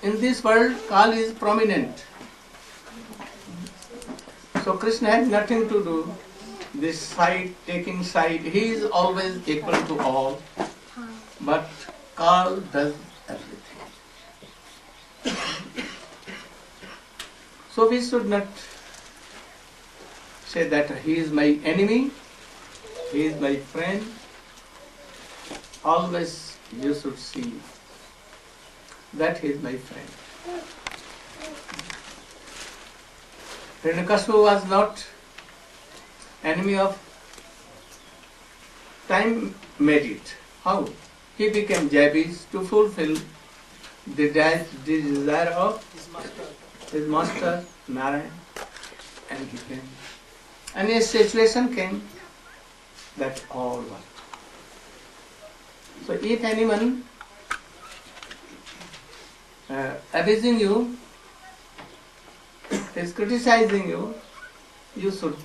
in this world, Kal is prominent. So Krishna had nothing to do this side, taking side. He is always equal to all. But Kal does everything. So we should not say that he is my enemy, he is my friend. Always you should see that he is my friend. Hiranyakashipu was not enemy of time made it. How? He became Jabis to fulfill the desire of his master Narayana, and he came. And a situation came that all were. So if anyone abusing you, is criticizing you, you should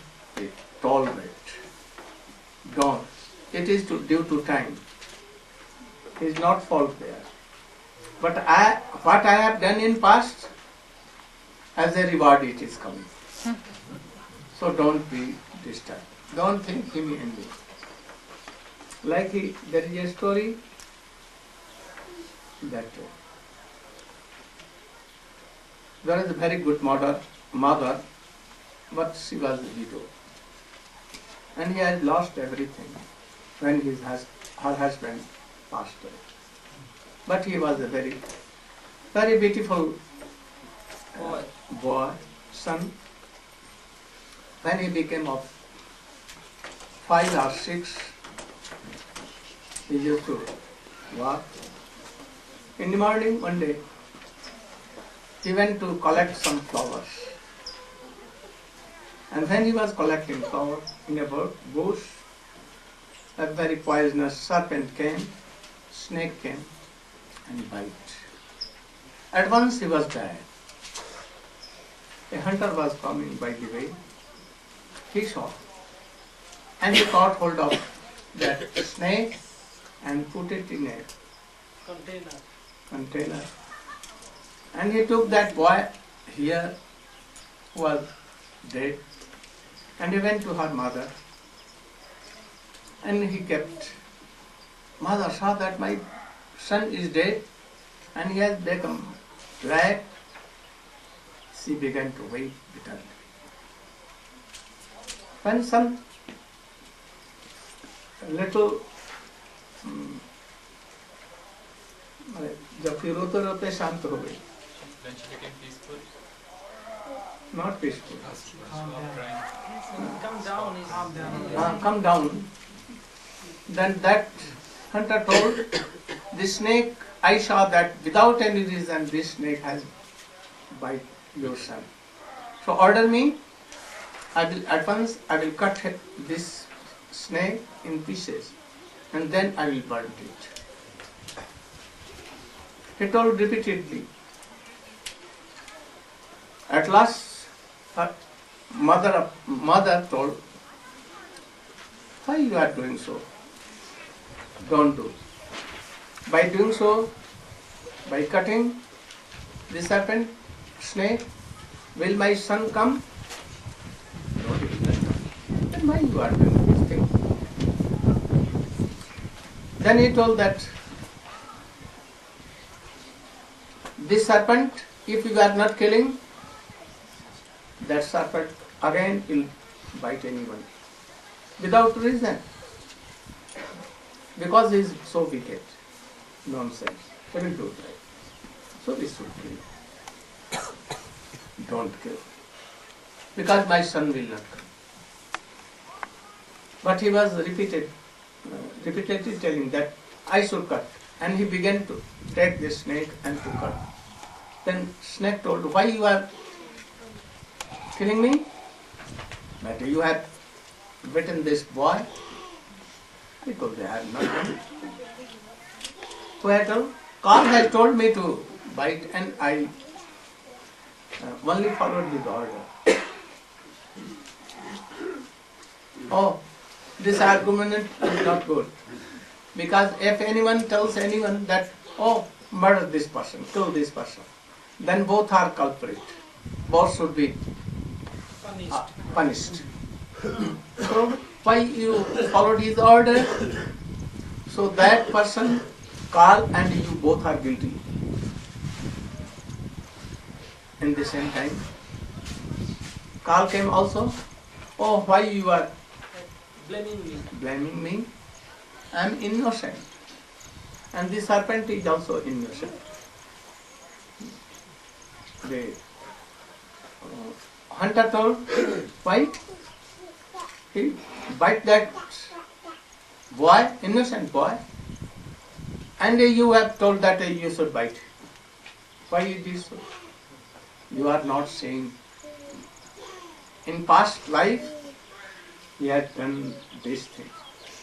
tolerate. Don't. It is due to time. It is not fault there. But what I have done in past, as a reward it is coming. So don't be disturbed. Don't think him enemy. Like there is a story that there is a very good mother, but she was a widow. And he had lost everything when her husband passed away. But he was a very, very beautiful boy, son. When he became of 5 or 6, he used to walk. In the morning, one day, he went to collect some flowers. And when he was collecting flowers in a bush, a very poisonous serpent came, snake came and bite. At once he was dead. A hunter was coming by the way. He saw and he caught hold of that snake and put it in a container. And he took that boy here who was dead and he went to her mother and he kept. Mother saw that my son is dead and he has become black. She began to weep bitterly. When some little जब फिर रोते रोते शांत हो गई. Then she became peaceful. Not peaceful. Come down. Then that hunter told the snake, I saw that without any reason this snake has bite your son. So order me, I will cut this snake in pieces and then I will burn it. He told repeatedly. At last, her mother told, why you are doing so? Don't do. By doing so, by cutting the serpent, snake, will my son come? No, he will not come. Then why you are doing this thing? Then he told that this serpent, if you are not killing, that serpent again will bite anyone without reason. Because he is so wicked. Nonsense. He will do that. So we should kill. Don't kill. Because my son will not come. But he was repeatedly telling that I should cut. And he began to take the snake and to cut. Then snake told, why you are killing me? But you have bitten this boy. I told I have not done it. Who had told? Kal has told me to bite and I only followed his order. Oh, this argument is not good. Because if anyone tells anyone that, oh, murder this person, kill this person, then both are culprit. Both should be punished. So why you followed his order? So that person, Kal and you both are guilty. In the same time, Kal came also. Oh, why you are blaming me? I am innocent. And the serpent is also innocent. The hunter told, why? He bite that boy, innocent boy. And you have told that you should bite. Why it is so? You are not saying. In past life, he had done this thing.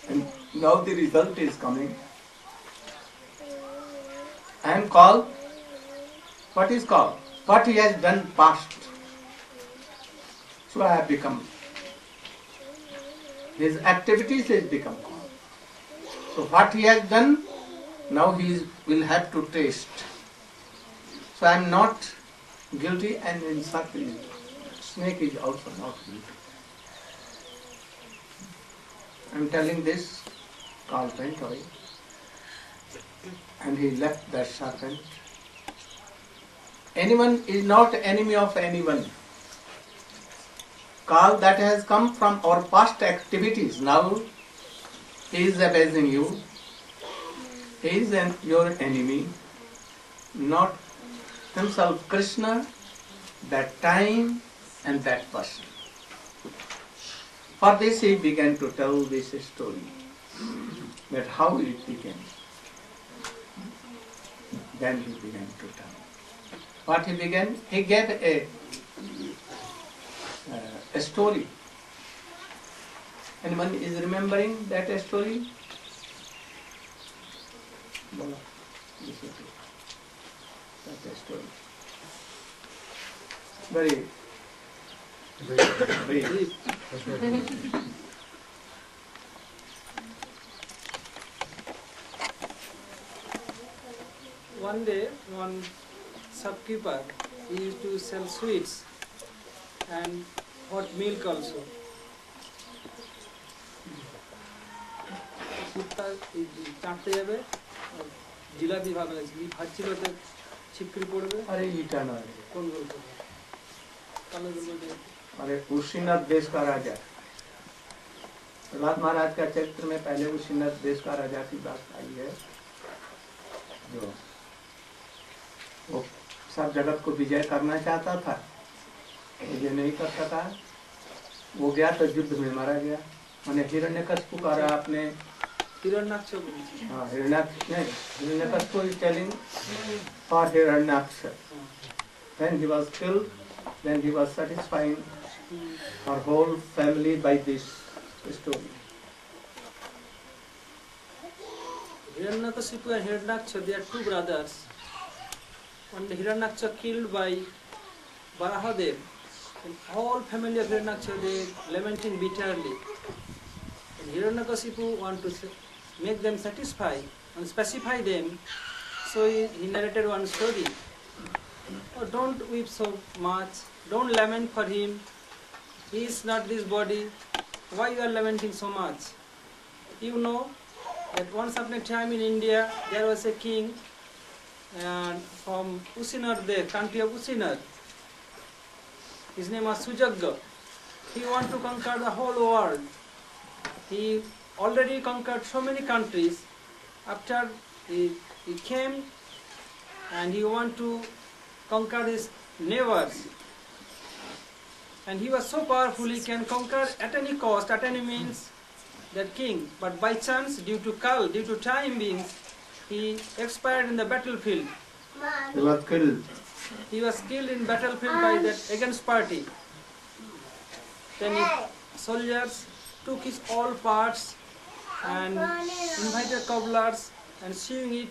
And now the result is coming. I am called. What is called? What he has done past. So I have become. His activities has become called. So what he has done, now will have to taste. So I am not guilty, and in fact, snake is also not guilty. I am telling this, Carl went away, and he left that serpent. Anyone is not enemy of anyone. Carl that has come from our past activities, now he is abasing you. He is your enemy, not himself Krishna, that time and that person. For this he began to tell this story, that how it began. Then he began to tell. What he began? He gave a story. Anyone is remembering that story? That story. Very brief. One day, one shopkeeper used to sell sweets and hot milk also. চাটতে যাবে জিলাপি ভালো আছে ভাজছিল তো ছিপড়ি পড়বে अरे ईटा ना কোন গল্প কালো গল্প अरे उशीनाथ देश का राजा प्रहलाद महाराज का चरित्र में पहले उशीनाथ देश का राजा की बात आई है, जो वो सब जगत को विजय करना चाहता था, विजय नहीं कर सका। वो गया तो युद्ध में मारा गया। मैंने हिरण्यकशिपु का आपने हिरण्याक्ष नहीं, Hiranyakashipu is telling for Hiranyaksha. Then he was killed. Then he was satisfying our whole family by this story. Hiranyakashipu and Hiranyaksha, they are two brothers. When the Hiranyaksha killed by Varahadev, and all family of Hiranyaksha, they lamenting bitterly. And Hiranyakashipu want to make them satisfy and specify them, so he narrated one story. Oh, don't weep so much, don't lament for him, he is not this body, why you are lamenting so much? You know that once upon a time in India there was a king from Usinar, the country of Usinar. His name was Sujagga. He wanted to conquer the whole world. He already conquered so many countries. After he came and he wanted to conquer his neighbors. And he was so powerful, he can conquer at any cost, at any means, that king. But by chance, due to Kal, due to time being, he expired in the battlefield. He was killed. He was killed in battlefield by that against party. Then soldiers took his all parts and invited cobblers and sewing it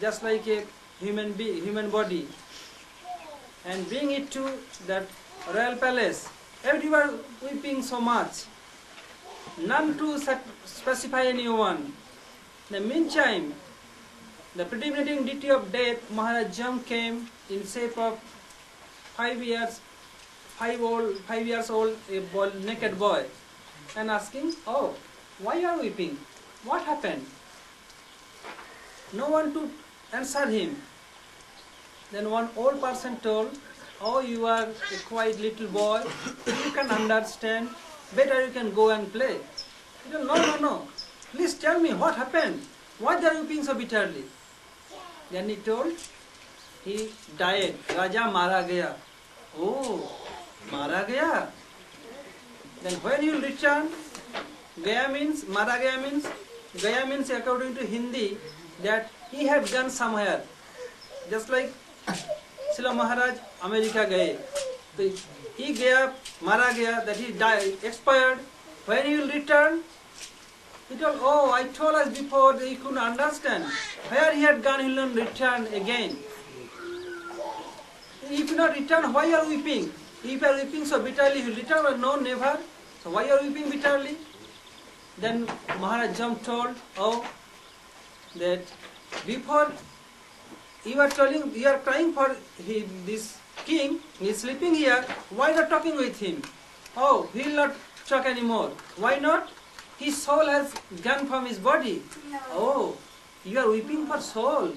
just like a human body, and bring it to that royal palace. Everyone weeping so much, none to specify anyone. In the meantime, the predominating deity of death, Maharaj Jam came in shape of 5 years old, naked boy, and asking, "Oh, why are you weeping? What happened?" No one to answer him. Then one old person told, "Oh, you are a quiet little boy, you can understand, better you can go and play." He told, No, please tell me what happened, why they are weeping so bitterly. Then he told, he died, Raja Mara Gaya. Oh, Mara Gaya. Then when he will return, Gaya means, Mara Gaya means according to Hindi, that he had gone somewhere. Just like Srila Maharaj America gaye. So he gaya, Mara Gaya, that he died, expired. When he will return, he told, "Oh, I told us before that he couldn't understand. Where he had gone, he will return again. If you not return, why are you weeping? If you are weeping so bitterly, he will return or no, never. So why are you weeping bitterly?" Then Maharaj Jam told, "Oh, that before you are crying for this king, he is sleeping here, why not talking with him? Oh, he will not talk anymore. Why not? His soul has gone from his body." "Oh, you are weeping for soul,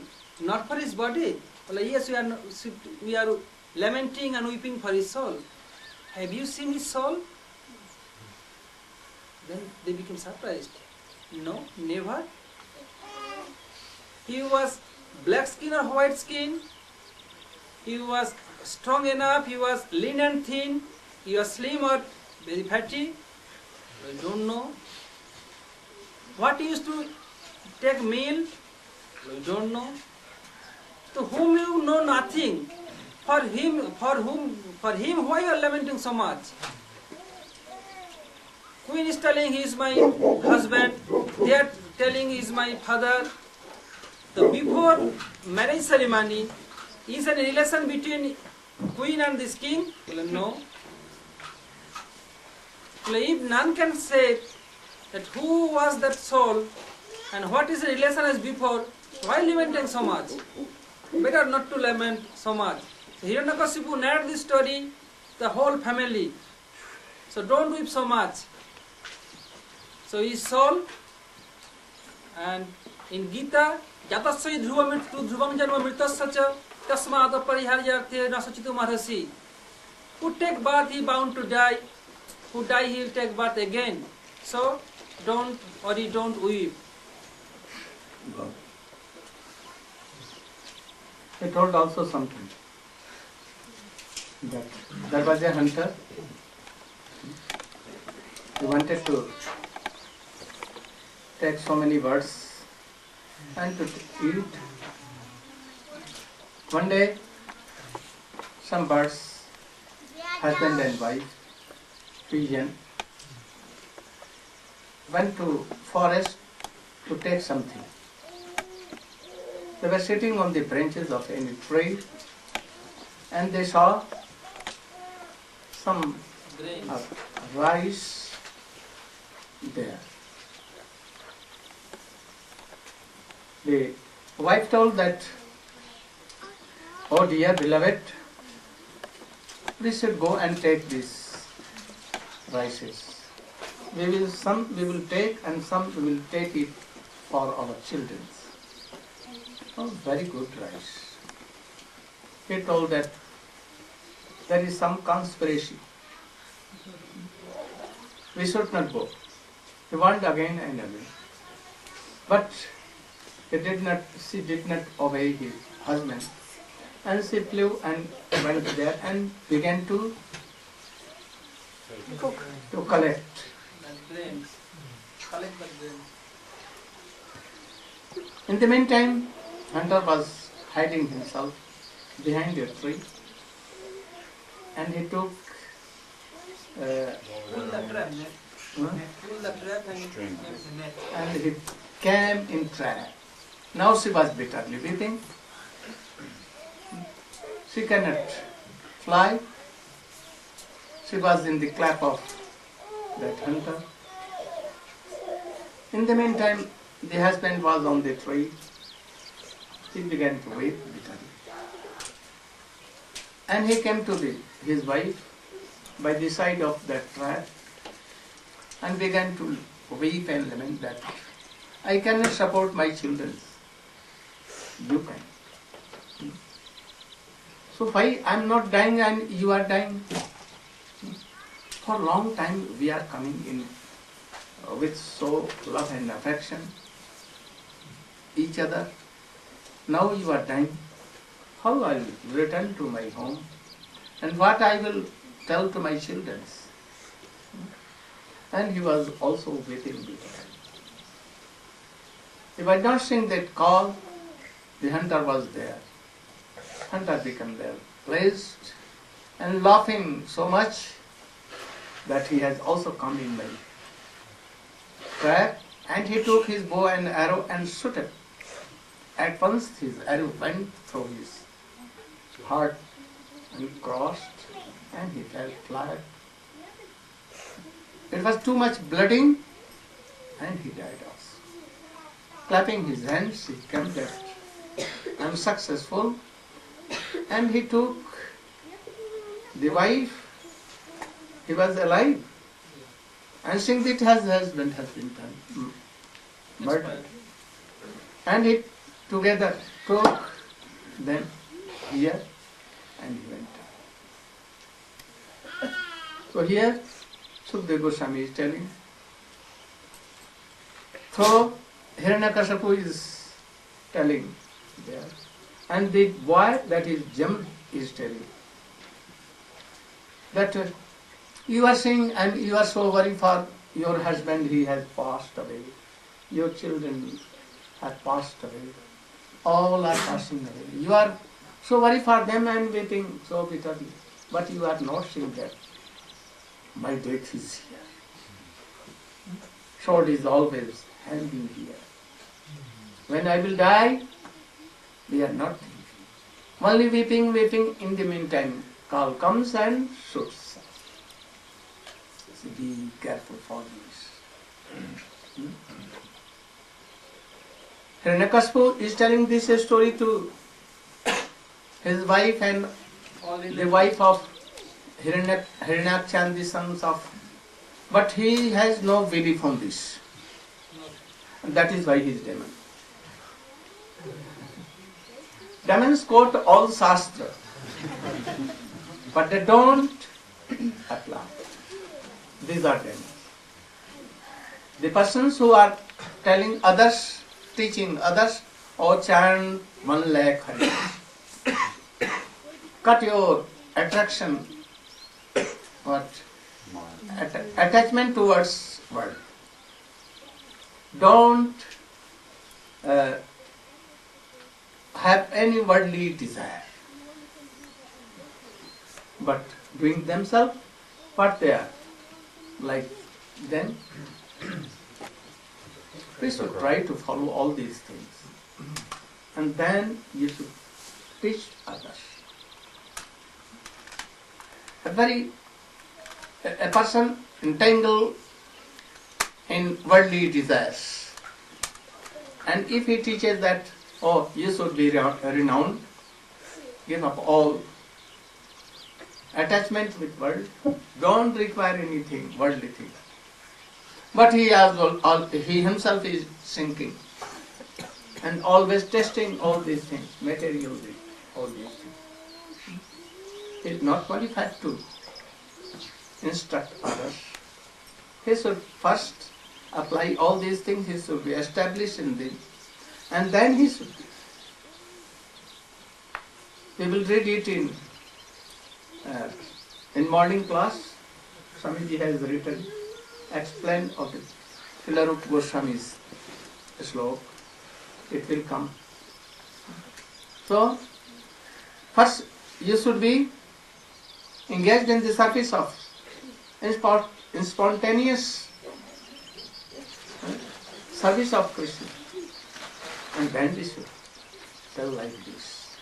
not for his body." Well, yes, we are lamenting and weeping for his soul. Have you seen his soul? Then they became surprised. No, never. He was black skin or white skin. He was strong enough. He was lean and thin. He was slim or very fatty. I don't know. What he used to take meal? I don't know. To whom you know nothing. For him, why you are lamenting so much? Queen is telling he is my husband. They are telling he is my father. So before marriage ceremony, is there a relation between queen and this king? Well, no. Well, if none can say that who was that soul and what is the relation as before, why lamenting so much? Better not to lament so much. So Hiranyakashipu narrated this story, the whole family. So don't weep so much. So his soul, and in Gita, Yatasya dhruvam janma mritasya cha tasmata pariharyarthe nasachitu marhasi. Who take birth, he bound to die. Who die, he will take birth again. So don't weep. He told also something. That there was a hunter. He wanted to take so many birds and to eat. One day, some birds, husband and wife, pigeon, went to forest to take something. They were sitting on the branches of any tree, and they saw some rice there. The wife told that, "Oh dear beloved, we should go and take these rices. Some we will take and some we will take it for our children." Oh, very good rice. He told that there is some conspiracy. We should not go. He warned again and again. But she did not obey his husband. And she flew and went there and began to collect. In the meantime, hunter was hiding himself behind a tree, and he took Pull the trap. Pull the trap and he came in trap. Now she was bitterly weeping. She cannot fly. She was in the clap of that hunter. In the meantime, the husband was on the tree. he began to weep bitterly. And he came to his wife by the side of that trap and began to weep and lament that I cannot support my children. You can. So why I am not dying and you are dying? For a long time we are coming in with so love and affection each other. Now you are dying. How I will return to my home and what I will tell to my children? And he was also weeping bitterly. If I don't sing that call, the hunter was there. Hunter became there, pleased and laughing so much that he has also come in my trap, and he took his bow and arrow and shot it. At once his arrow went through his heart and crossed, and he fell flat. It was too much bleeding, and he died also. Clapping his hands, he came that I am successful, and he took the wife. He was alive, and seeing that his husband has been murdered, and he together took them here, and he went down. So here, Sukadeva Goswami is telling, so Hiranyakashipu is telling there, and the boy, that is Jam, is telling that you are saying and you are so worried for your husband, he has passed away, your children have passed away, all are passing away. You are so worried for them and weeping so bitterly, but you are not seeing that my death is here. Sword is always hanging here. When I will die, we are not thinking. Only weeping, weeping. In the meantime, call comes and shoots us. So be careful for this. Hiranyakashipu is telling this story to his wife and the wife of Hiranyaksha and the sons of, but he has no belief on this. And that is why he is demon. Demons quote all Shastra, but they don't apply. These are demons. The persons who are telling others, teaching others, or chant 1 lakh Haris. Cut your attraction, what? Attachment towards world. Don't have any worldly desire, but doing themselves what they are, like then we should try to follow all these things, and then you should teach others. A person entangled in worldly desires, and if he teaches that, oh, you should be renowned, give up all attachment with world, don't require anything, worldly thing. But he himself is sinking and always testing all these things, materially, all these things. He is not qualified to instruct others. He should first apply all these things, he should be established in them, and then he should. We will read it in morning class. Swamiji has written, explain of the Filarup Goswami's slok. It will come. So, first you should be engaged in the service of in spontaneous service of Krishna, and then we should tell like this.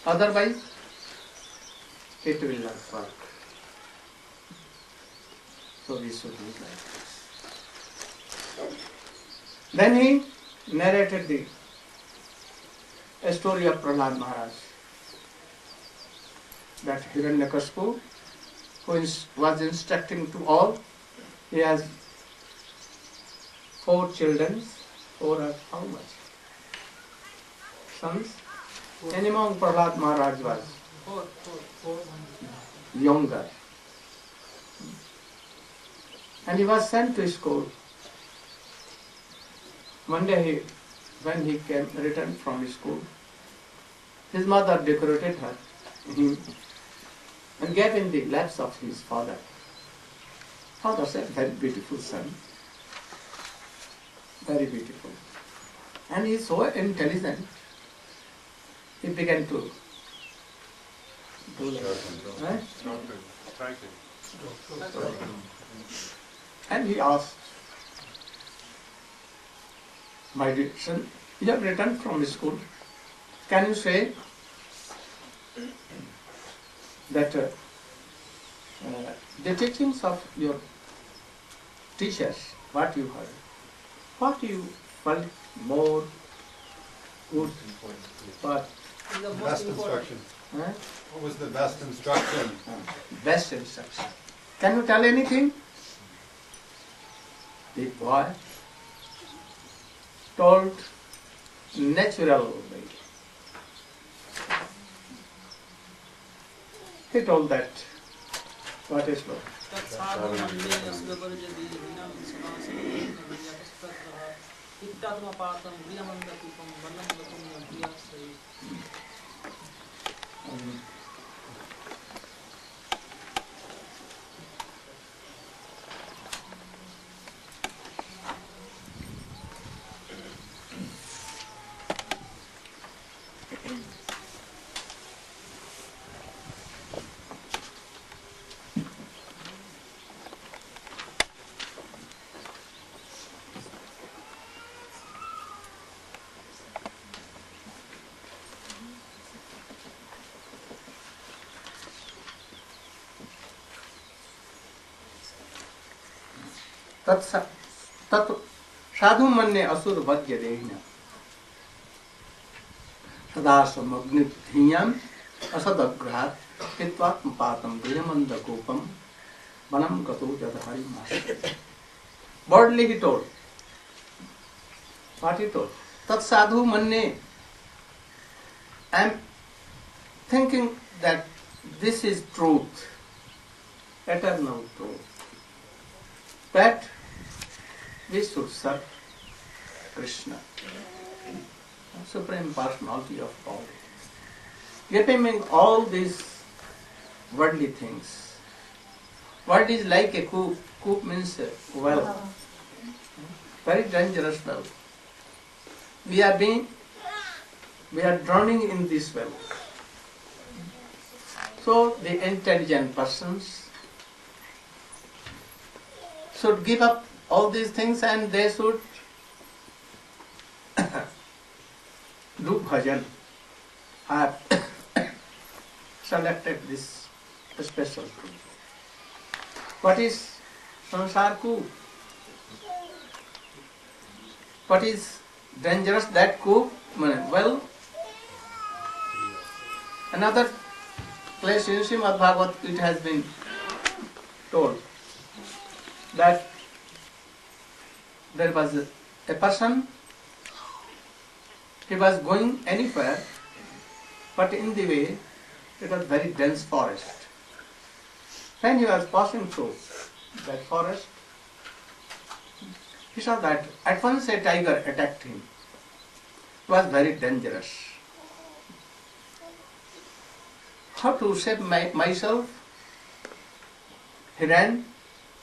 Otherwise, it will not work. So we should do like this. Then he narrated the a story of Prahlad Maharaj. That Hiranyakashipu, who was instructing to all, he has 4 children, 4 or how much? Sons? And among Prahlad Maharaj was younger. And he was sent to school. One day when he returned from school, his mother decorated him and gave in the laps of his father. Father said, very beautiful son, very beautiful. And he is so intelligent, he began to do that. And he asked, my dear son, you have returned from school. Can you say that the teachings of your teachers, what you heard, what you felt more good, what? The most Best important. instruction. Huh? What was the best instruction? Best instruction. Can you tell anything? The boy told natural way. He told that. What is love? तत् साधु मन्ये असुर वज्ञ देहिना सदा समग्निधियाम असदग्रहात् हित्वात्मपातम गृहमंदकोपम वनम गतो जदहरि मास. Boldly he told. What he told? Tat sadhu manye. I am thinking that this is truth, eternal truth, that we should serve Krishna, Supreme Personality of God, giving all these worldly things. What is like a coop? Coop means well, very dangerous well. We are drowning in this well. So the intelligent persons should give up all these things and they should do bhajan. I have selected this special truth. What is sansar coup? What is dangerous that coup? Well, another place in Srimad Bhagavat it has been told that there was a person, he was going anywhere, but in the way it was very dense forest. When he was passing through that forest, he saw that at once a tiger attacked him. It was very dangerous. How to save myself? He ran,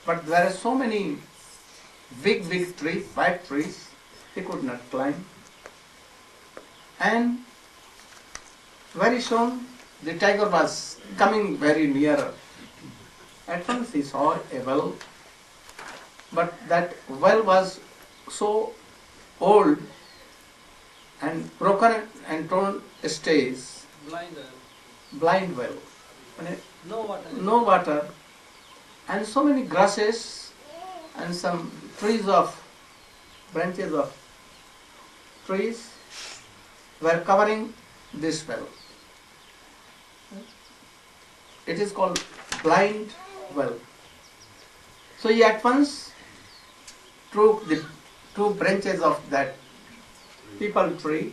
but there are so many big trees, white trees, he could not climb. And very soon the tiger was coming very nearer. At once he saw a well, but that well was so old and broken and torn stage, blind well, no water, and so many grasses and some trees of branches of trees, were covering this well. It is called blind well. So he at once took the two branches of that peepal tree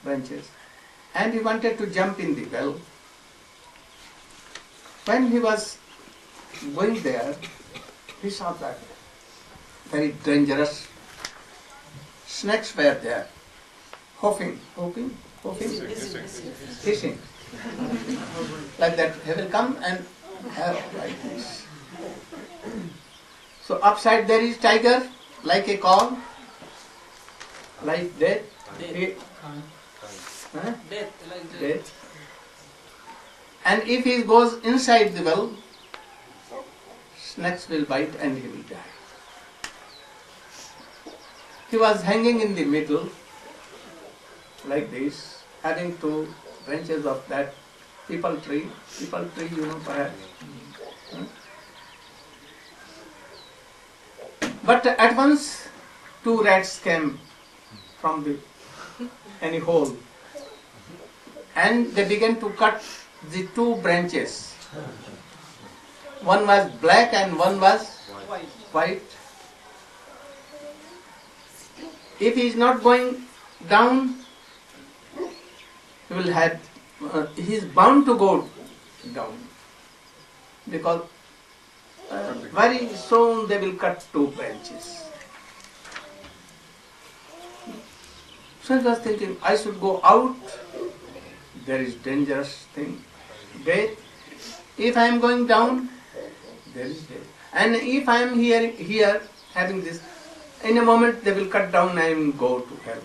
branches and he wanted to jump in the well. When he was going there, he saw that very dangerous snakes were there, hissing, like that. He will come and have like this. So upside there is tiger, like a cow, like that. Death. And if he goes inside the well, snakes will bite and he will die. He was hanging in the middle, like this, having two branches of that peepal tree. Peepal tree, you know, perhaps. But at once, two rats came from the any hole, and they began to cut the two branches. One was black and one was white. If he is not going down, he will have. He is bound to go down because very soon they will cut two branches. So he was thinking, I should go out. There is dangerous thing, death. If I am going down, there is death. And if I am here having this, in a moment they will cut down and go to hell.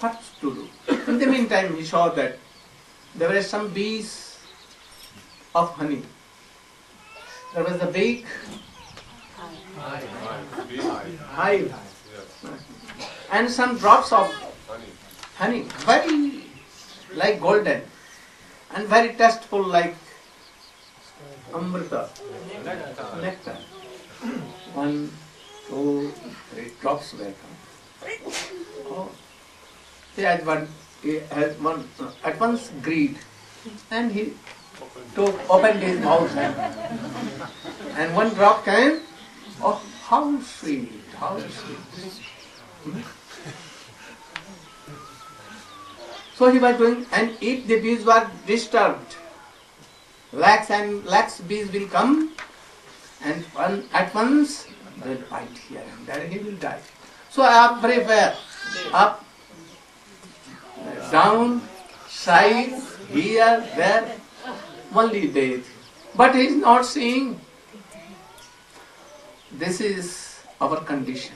What to do? In the meantime, he saw that there were some bees of honey. There was a big hive and some drops of honey, very like golden and very tasteful like amrita, nectar. 1, 2, 3 drops were come. Oh. He has one at once greed, and he opened his mouth and one drop came. Oh, how sweet, how sweet. So he was doing, and if the bees were disturbed, lakhs and lakhs bees will come, and at once they will bite here and there, he will die. So up, everywhere, up, down, side, here, there, only death. But he is not seeing. This is our condition.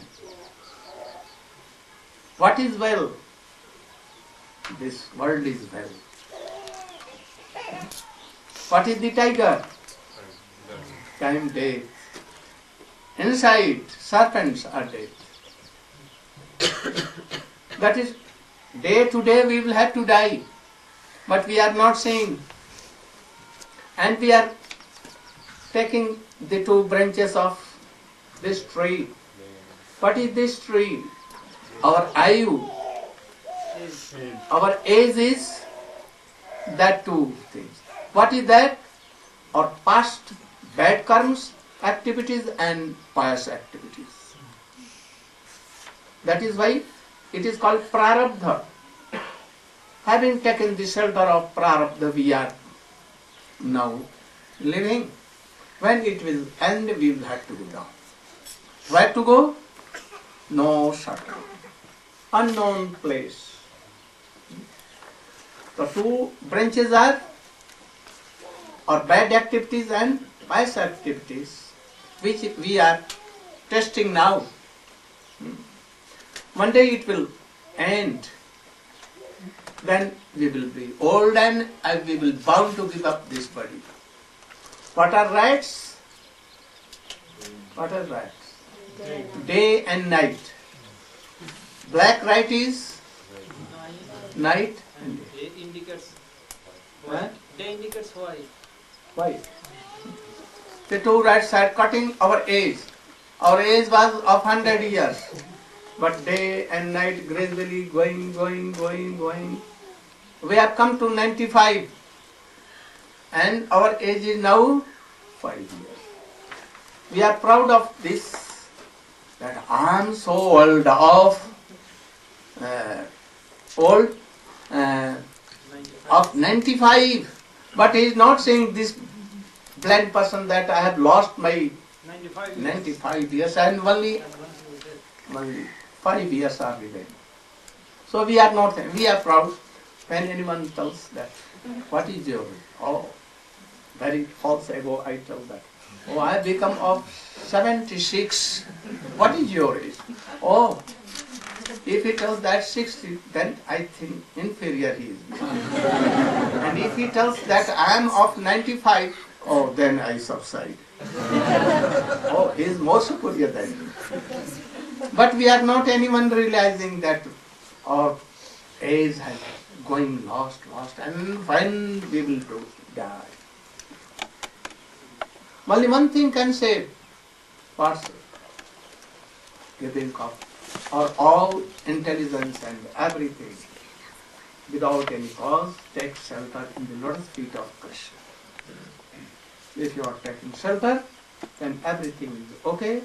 What is well? This world is well. What is the tiger? Time, death. Inside, serpents are dead. That is, day to day we will have to die. But we are not seeing. And we are taking the two branches of this tree. What is this tree? Our ayu. Our age is that two things. What is that? Our past bad karmas, activities and pious activities. That is why it is called prarabdha. Having taken the shelter of prarabdha, we are now living. When it will end, we will have to go down. Where to go? No shelter. Unknown place. The two branches are bad activities and pious activities, which we are testing now. One day it will end. Then we will be old and we will bound to give up this body. What are rats? What are rats? Day and night. Black rat is night and day. Day indicates Huh? Day indicates white. Why? The two rats are cutting our age. Our age was of 100 years. But day and night gradually going. We have come to 95 and our age is now 5 years. We are proud of this, that I am so old of 95. But he is not saying, this blind person, that I have lost my 95 years and only 5 years are remaining. So we are proud when anyone tells that, what is your age? Oh, very false ego, I tell that. Oh, I have become of 76. What is your age? Oh, if he tells that 60, then I think inferior he is. And if he tells that I am of 95, oh, then I subside. Oh, he is more superior than me. But we are not anyone realizing that our age has going lost, and when we will die. Only one thing can save person, giving up, or all intelligence and everything, without any cause, take shelter in the lotus feet of Krishna. If you are taking shelter, then everything is okay.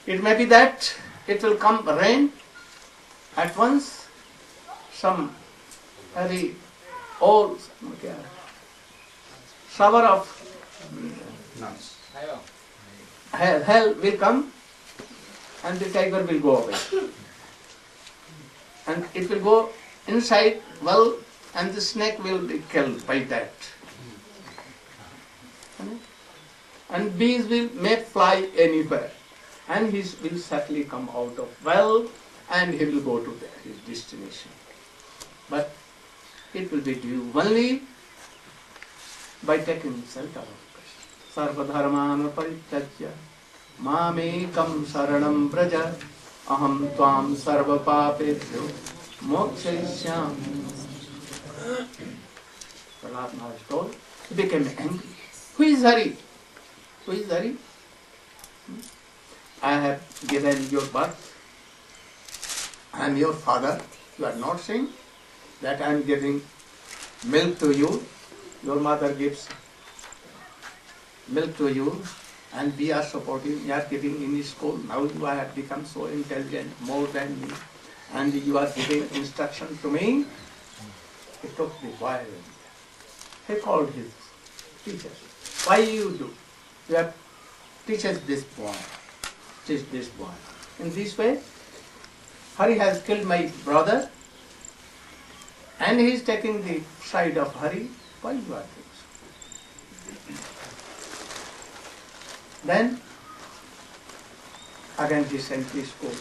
It may be that it will come rain at once, some very old shower of hell will come, and the tiger will go away. And it will go inside well, and the snake will be killed by that. And bees may fly anywhere, and he will certainly come out of well, and he will go to his destination. But it will be due only by taking shelter of Krishna. Sarvadharmana parityajya mamekam saranam braja aham tvam sarva papebhyo mokshayishyami. Prahlad Maharaj told, he became angry. Who is Hari? Who is Hari? I have given your birth. I am your father. You are not saying that I am giving milk to you. Your mother gives milk to you, and we are supporting, we are giving in school. Now you have become so intelligent, more than me, and you are giving instruction to me. He took the violin. He called his teachers. Why you do? You have teaches this boy. Teach this boy. In this way, Hari has killed my brother, and he is taking the side of Hari. Why you are doing so? Then, again he sent to school.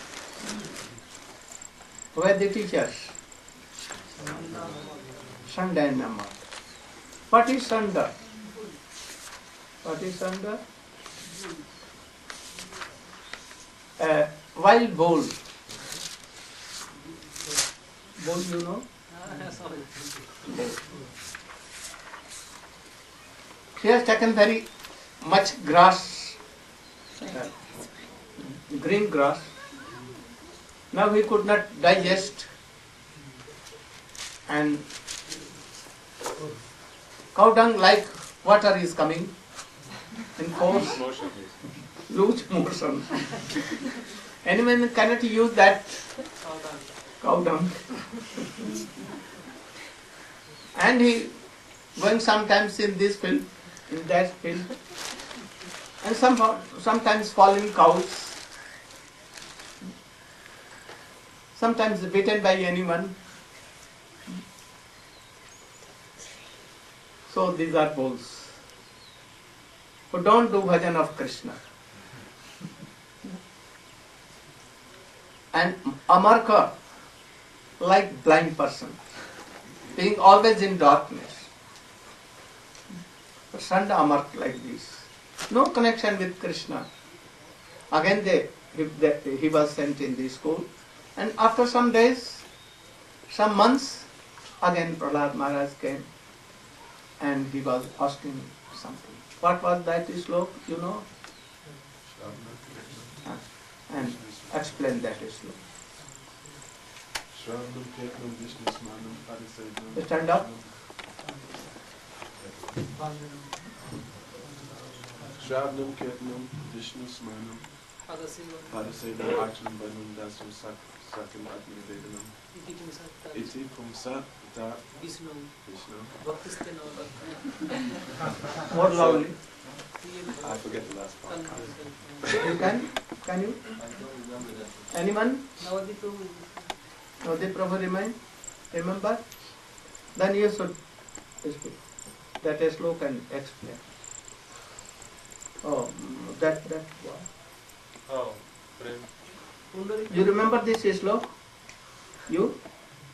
Who are the teachers? Sanda and Nama. What is Sanda? What is Sanda? Wild bull. Bull, you know? Bull. He has taken very much grass, green grass. Now he could not digest, and cow dung like water is coming in force, loose motion. Anyone cannot use that cow dung. And he going sometimes in this field, in that field, and sometimes falling cows, sometimes bitten by anyone. So these are bulls who don't do bhajan of Krishna. And amarka, like blind person, being always in darkness. Sanda amarka like this. No connection with Krishna. Again he was sent in the school. And after some days, some months, again Prahlad Maharaj came, and he was asking something. What was that slok, you know? and explain that sloka. Stand up. Shravnam Kirtanam Vishnu Smanam Padasevam Archanam Banam Dasam Sakyam Atmavedanam Iti Pumsa Pita Vishnu More loudly. I forget the last part. You can? Can you? Anyone? Navadip Prabhu remind? Remember? Then you should speak. That is slow and explain. Oh, that one. Oh, Prem. You remember this sloka? You?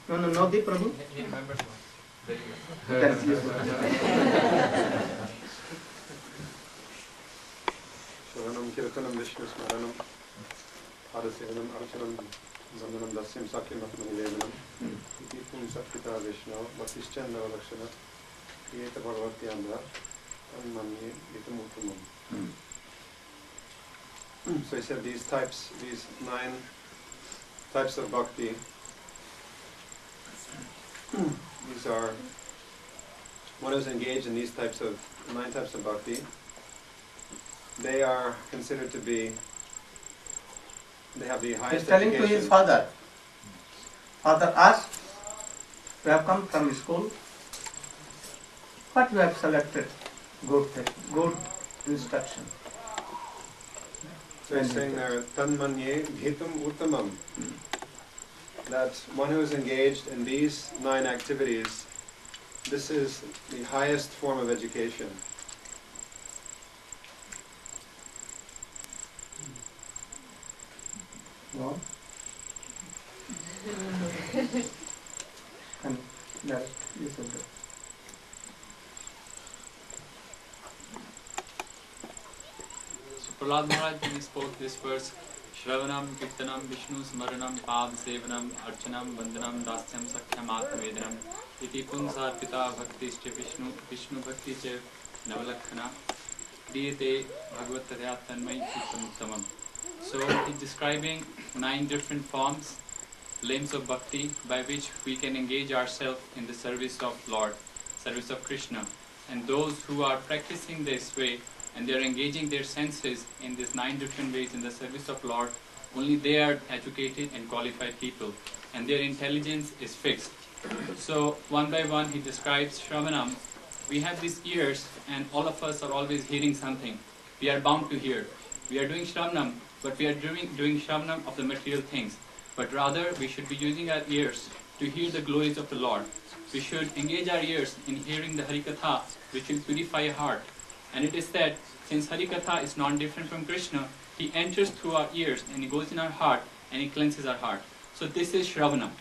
No, Navadip Prabhu? He remembers one. Very good. That's useful. Shravanam Kirtanam Vishnu Smaranam Padasevanam Archanam Vandanam Dasyam Sakyam Atmanivedanam Iti Pumsapita Vishnu Bhaktishchandra Lakshana Kriyeta Bhagavatyamra Tanmanye Itam Uttamam. So he said these 9 types of bhakti, these are, one who's engaged in these 9 types of bhakti, they are considered to be, they have the He is highest telling to education. his father. Father asked, we have come from school. What you have selected? Good thing, good instruction. So he's saying there, Tanmanye Bhitam Uttamam, that one who is engaged in these 9 activities, this is the highest form of education. No? And that is a good. Prahlad Maharaj, when he spoke this verse, Shravanam, Kirtanam, Vishnu, Smaranam, Pad, Sevanam, Archanam, Vandanam, Dasyam, Sakhyam, Atmavedanam, Iti Punsarpita, Bhakti, Vishnu Bhakti, Navalakhana, Kriyate, Bhagavatadya, Tanmay, Uttamam. So he's describing 9 different forms, limbs of bhakti, by which we can engage ourselves in the service of Lord, service of Krishna. And those who are practicing this way, and they are engaging their senses in these 9 different ways in the service of Lord, only they are educated and qualified people, and their intelligence is fixed. So one by one he describes Shravanam. We have these ears, and all of us are always hearing something. We are bound to hear. We are doing Shravanam, but we are doing Shravanam of the material things. But rather we should be using our ears to hear the glories of the Lord. We should engage our ears in hearing the Harikatha, which will purify our heart. And it is said, since Harikatha is non-different from Krishna, he enters through our ears and he goes in our heart and he cleanses our heart. So this is Shravanam.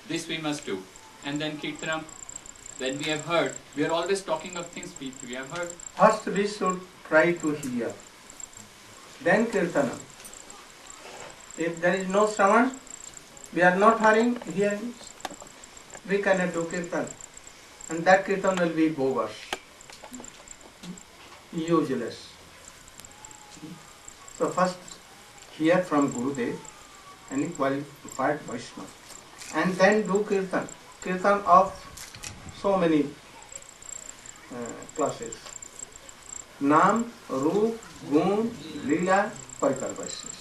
This we must do. And then Kirtanam, when we have heard, we are always talking of things we have heard. First we should try to hear. Then Kirtanam. If there is no Shravan, we are not hearing, we cannot do Kirtan. And that Kirtan will be bogus, useless. So first hear from Gurudev, any qualified Vaishnava, and then do Kirtan. Kirtan of so many classes. Nam, Roop, Gun, Leela, Paitar Vaishnava.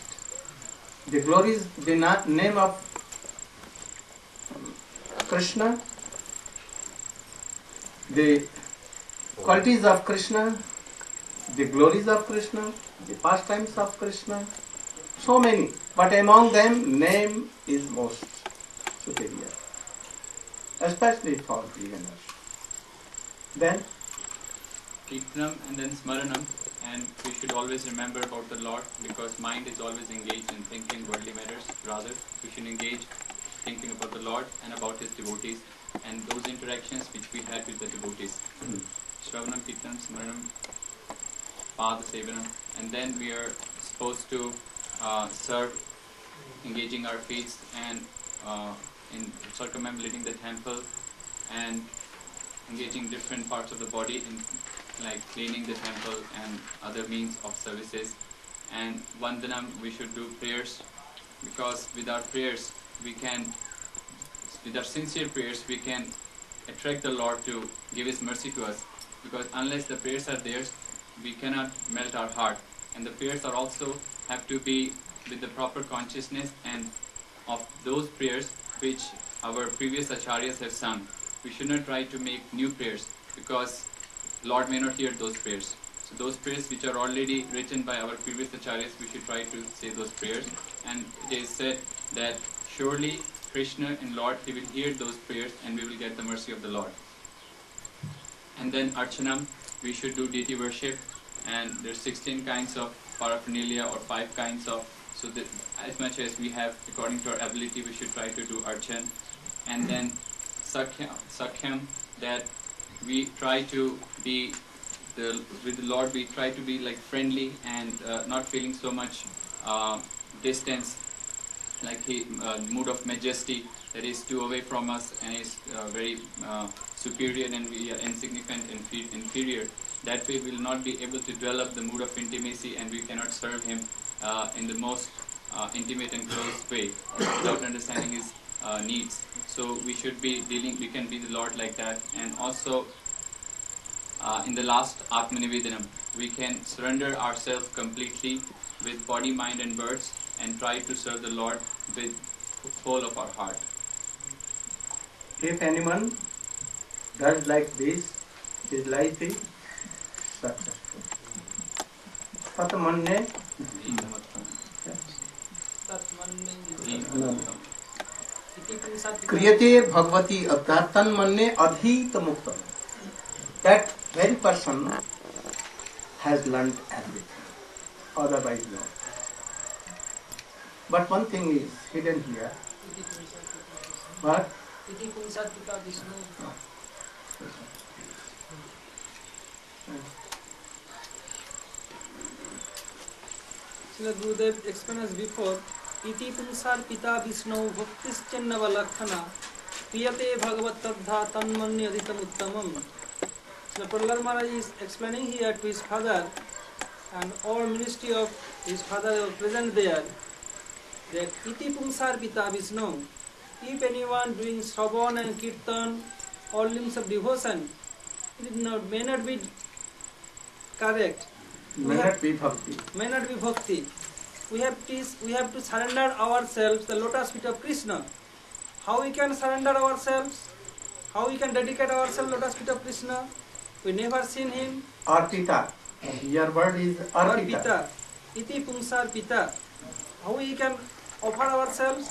The glories, the name of Krishna, the qualities of Krishna, the glories of Krishna, the pastimes of Krishna, so many. But among them, name is most superior, especially for beginners. Then Kirtanam and then Smaranam, and we should always remember about the Lord, because mind is always engaged in thinking worldly matters. Rather, we should engage thinking about the Lord and about His devotees and those interactions which we had with the devotees. Shravanam, Kirtanam, Smaranam, Pada Sevanam, and then we are supposed to serve, engaging our feet and in circumambulating the temple and engaging different parts of the body in like cleaning the temple and other means of services. and Vandanam, we should do prayers, because without prayers, with our sincere prayers, we can attract the Lord to give His mercy to us. Because unless the prayers are there, we cannot melt our heart. And the prayers are also have to be with the proper consciousness and of those prayers which our previous acharyas have sung. We should not try to make new prayers, because Lord may not hear those prayers. So those prayers which are already written by our previous acharyas, we should try to say those prayers. And it is said that surely Krishna and Lord, He will hear those prayers and we will get the mercy of the Lord. And then Archanam, we should do deity worship, and there's 16 kinds of paraphernalia or 5 kinds of, so that as much as we have according to our ability, we should try to do Archan. And then Sakhyam, that we try to be with the Lord, we try to be like friendly and not feeling so much distance, like He mood of majesty that is too away from us and is very superior and we are insignificant and inferior. That way we will not be able to develop the mood of intimacy, and we cannot serve Him in the most intimate and close way without understanding His needs. So we should be we can be the Lord like that. And also in the last Atmanivedanam, we can surrender ourselves completely with body, mind and words, and try to serve the Lord with whole of our heart. If anyone does like this, his life is successful. Tatmanne kriyate bhagavati atta tanmanne adhita muktam. That very person has learnt everything, otherwise no. But one thing is hidden here. What? Srila Gurudev explained as before, Iti Punsar Pita Vishnu Bhaktischannava Lakkhana Priyate Bhagavat Tadha Tanmanni Adhitam Uttamam. So Prahlad Maharaj is explaining here to his father, and all ministry of his father are present there, that Iti Punsar Pita Vishnu, if anyone doing Shravan and Kirtan, all limbs of devotion, it may not be correct. May not be bhakti. May not be bhakti. We have to surrender ourselves the lotus feet of Krishna. How we can surrender ourselves? How we can dedicate ourselves lotus feet of Krishna? We never seen Him. Arpita. Your word is arpita. Arpita. Iti Pungsar Pita. How we can offer ourselves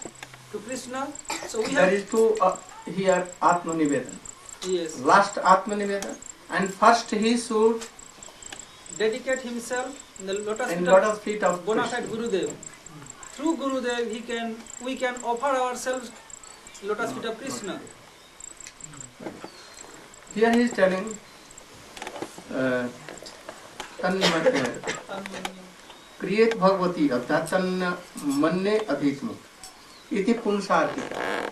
to Krishna? So we have. There is two here Atmanivedan. Yes. Last Atmanivedan. And first he should Dedicate himself in the lotus feet of bona fide Gurudev. Through Gurudev, we can offer ourselves lotus feet of Krishna. Here he is telling Kriyat Bhagavati Adhatan Manne Adhitmu Iti Punsarpita.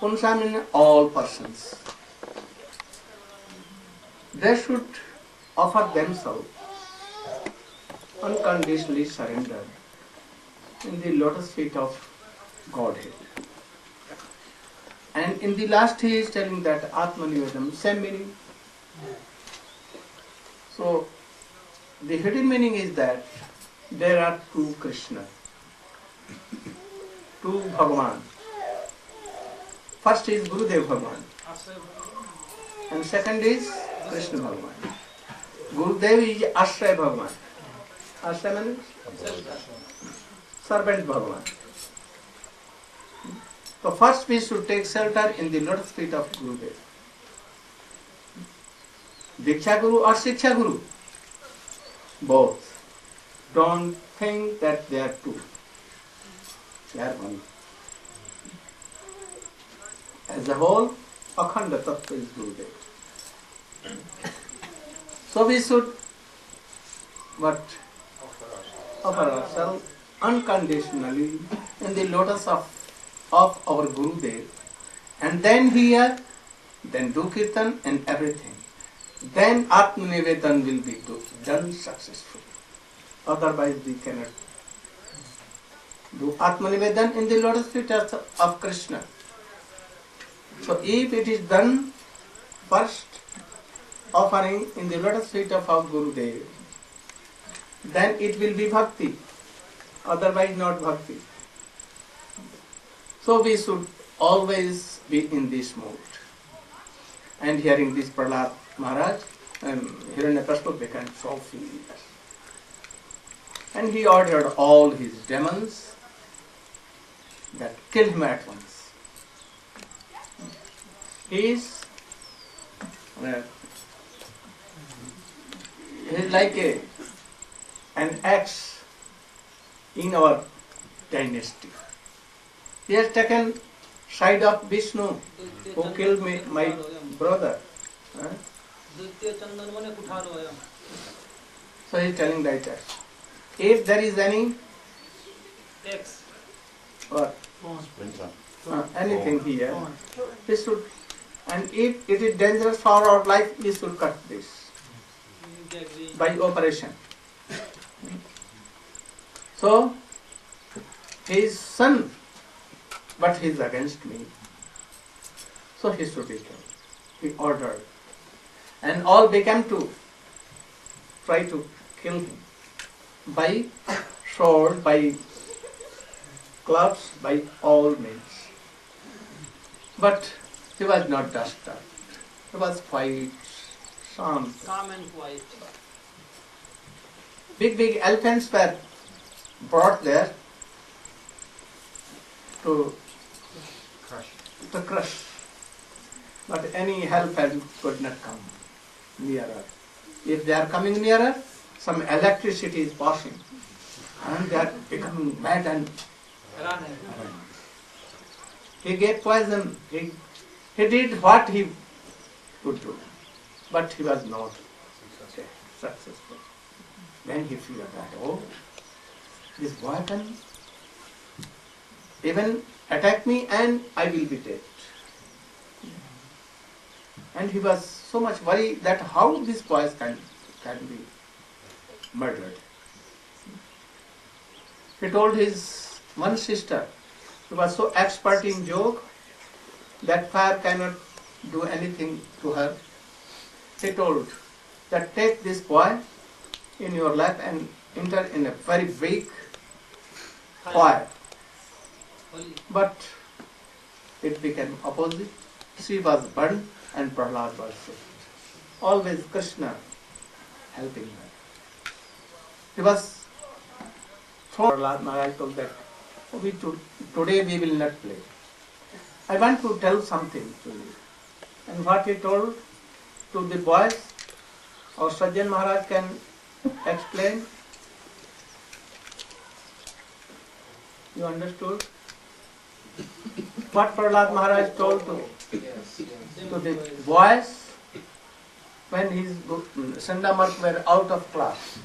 Punsa means all persons. They should offer themselves unconditionally surrendered in the lotus feet of Godhead. And in the last he is telling that Atmanivedam, same meaning. So the hidden meaning is that there are two Krishna, two Bhagavan. First is Gurudev Bhagavan and second is Krishna Bhagavan. Gurudev is Ashray Bhagavan. Ashray means servant Bhagavan. So first we should take shelter in the lotus feet of Gurudev. Diksha Guru or Shiksha Guru, both. Don't think that they are two. They are one. As a whole, Akhanda Tattva is Gurudev. So we should offer ourselves unconditionally in the lotus of our Gurudev, and then then do Kirtan and everything. Then Atmanivedan will be done successfully. otherwise we cannot do Atmanivedan in the lotus feet of Krishna. So if it is done first offering in the lotus feet of our Gurudev, then it will be bhakti, otherwise not bhakti. So we should always be in this mood. And hearing this Prahlad Maharaj and Hiranyakashipu became so furious. And he ordered all his demons that kill him at once. He is like an axe in our dynasty. He has taken side of Vishnu, who killed my brother. So he is telling like that. If there is any or anything here, we should, and if it is dangerous for our life, we should cut this by operation. So his son, but he is against me. So he should be killed. He ordered. And all began to try to kill him by sword, by clubs, by all means. But he was not disturbed. He was quite calm and quiet. Big elephants were brought there to crush. But any elephant could not come nearer. If they are coming nearer, some electricity is passing, and they are becoming mad and he gave poison. He did what he could do, but he was not successful. Then he feared that, oh, this boy can even attack me and I will be dead. And he was so much worried that how these boys can be murdered. He told his one sister, who was so expert in joke that fire cannot do anything to her. He told that take this boy in your lap and enter in a very big fire. But it became opposite. She was burned and Prahlad was saved. Always Krishna helping her. He was Prahlad Maharaj told that today we will not play. I want to tell something to you. And what he told to the boys, or Sajjan Maharaj can explain. You understood? What Prahlad Maharaj told to the boys when his Sandamark were out of class.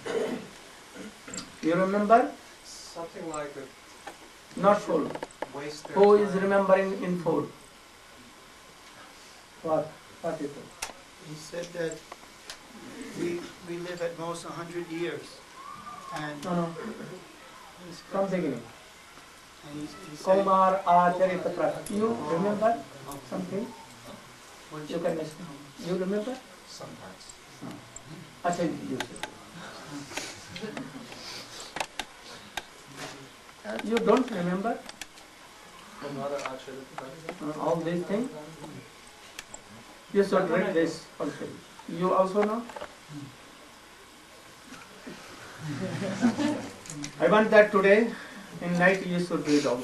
You remember? Something like a Not full. waste their Who is time. remembering in full? What is it? He said that we live at most 100 years. And No. From beginning. and he said, Kumar Acharita Prat. You remember something? You can listen. You remember? Sometimes. Acha, you say. You don't remember all these things? You should read this also. You also know? I want that today in night you should read all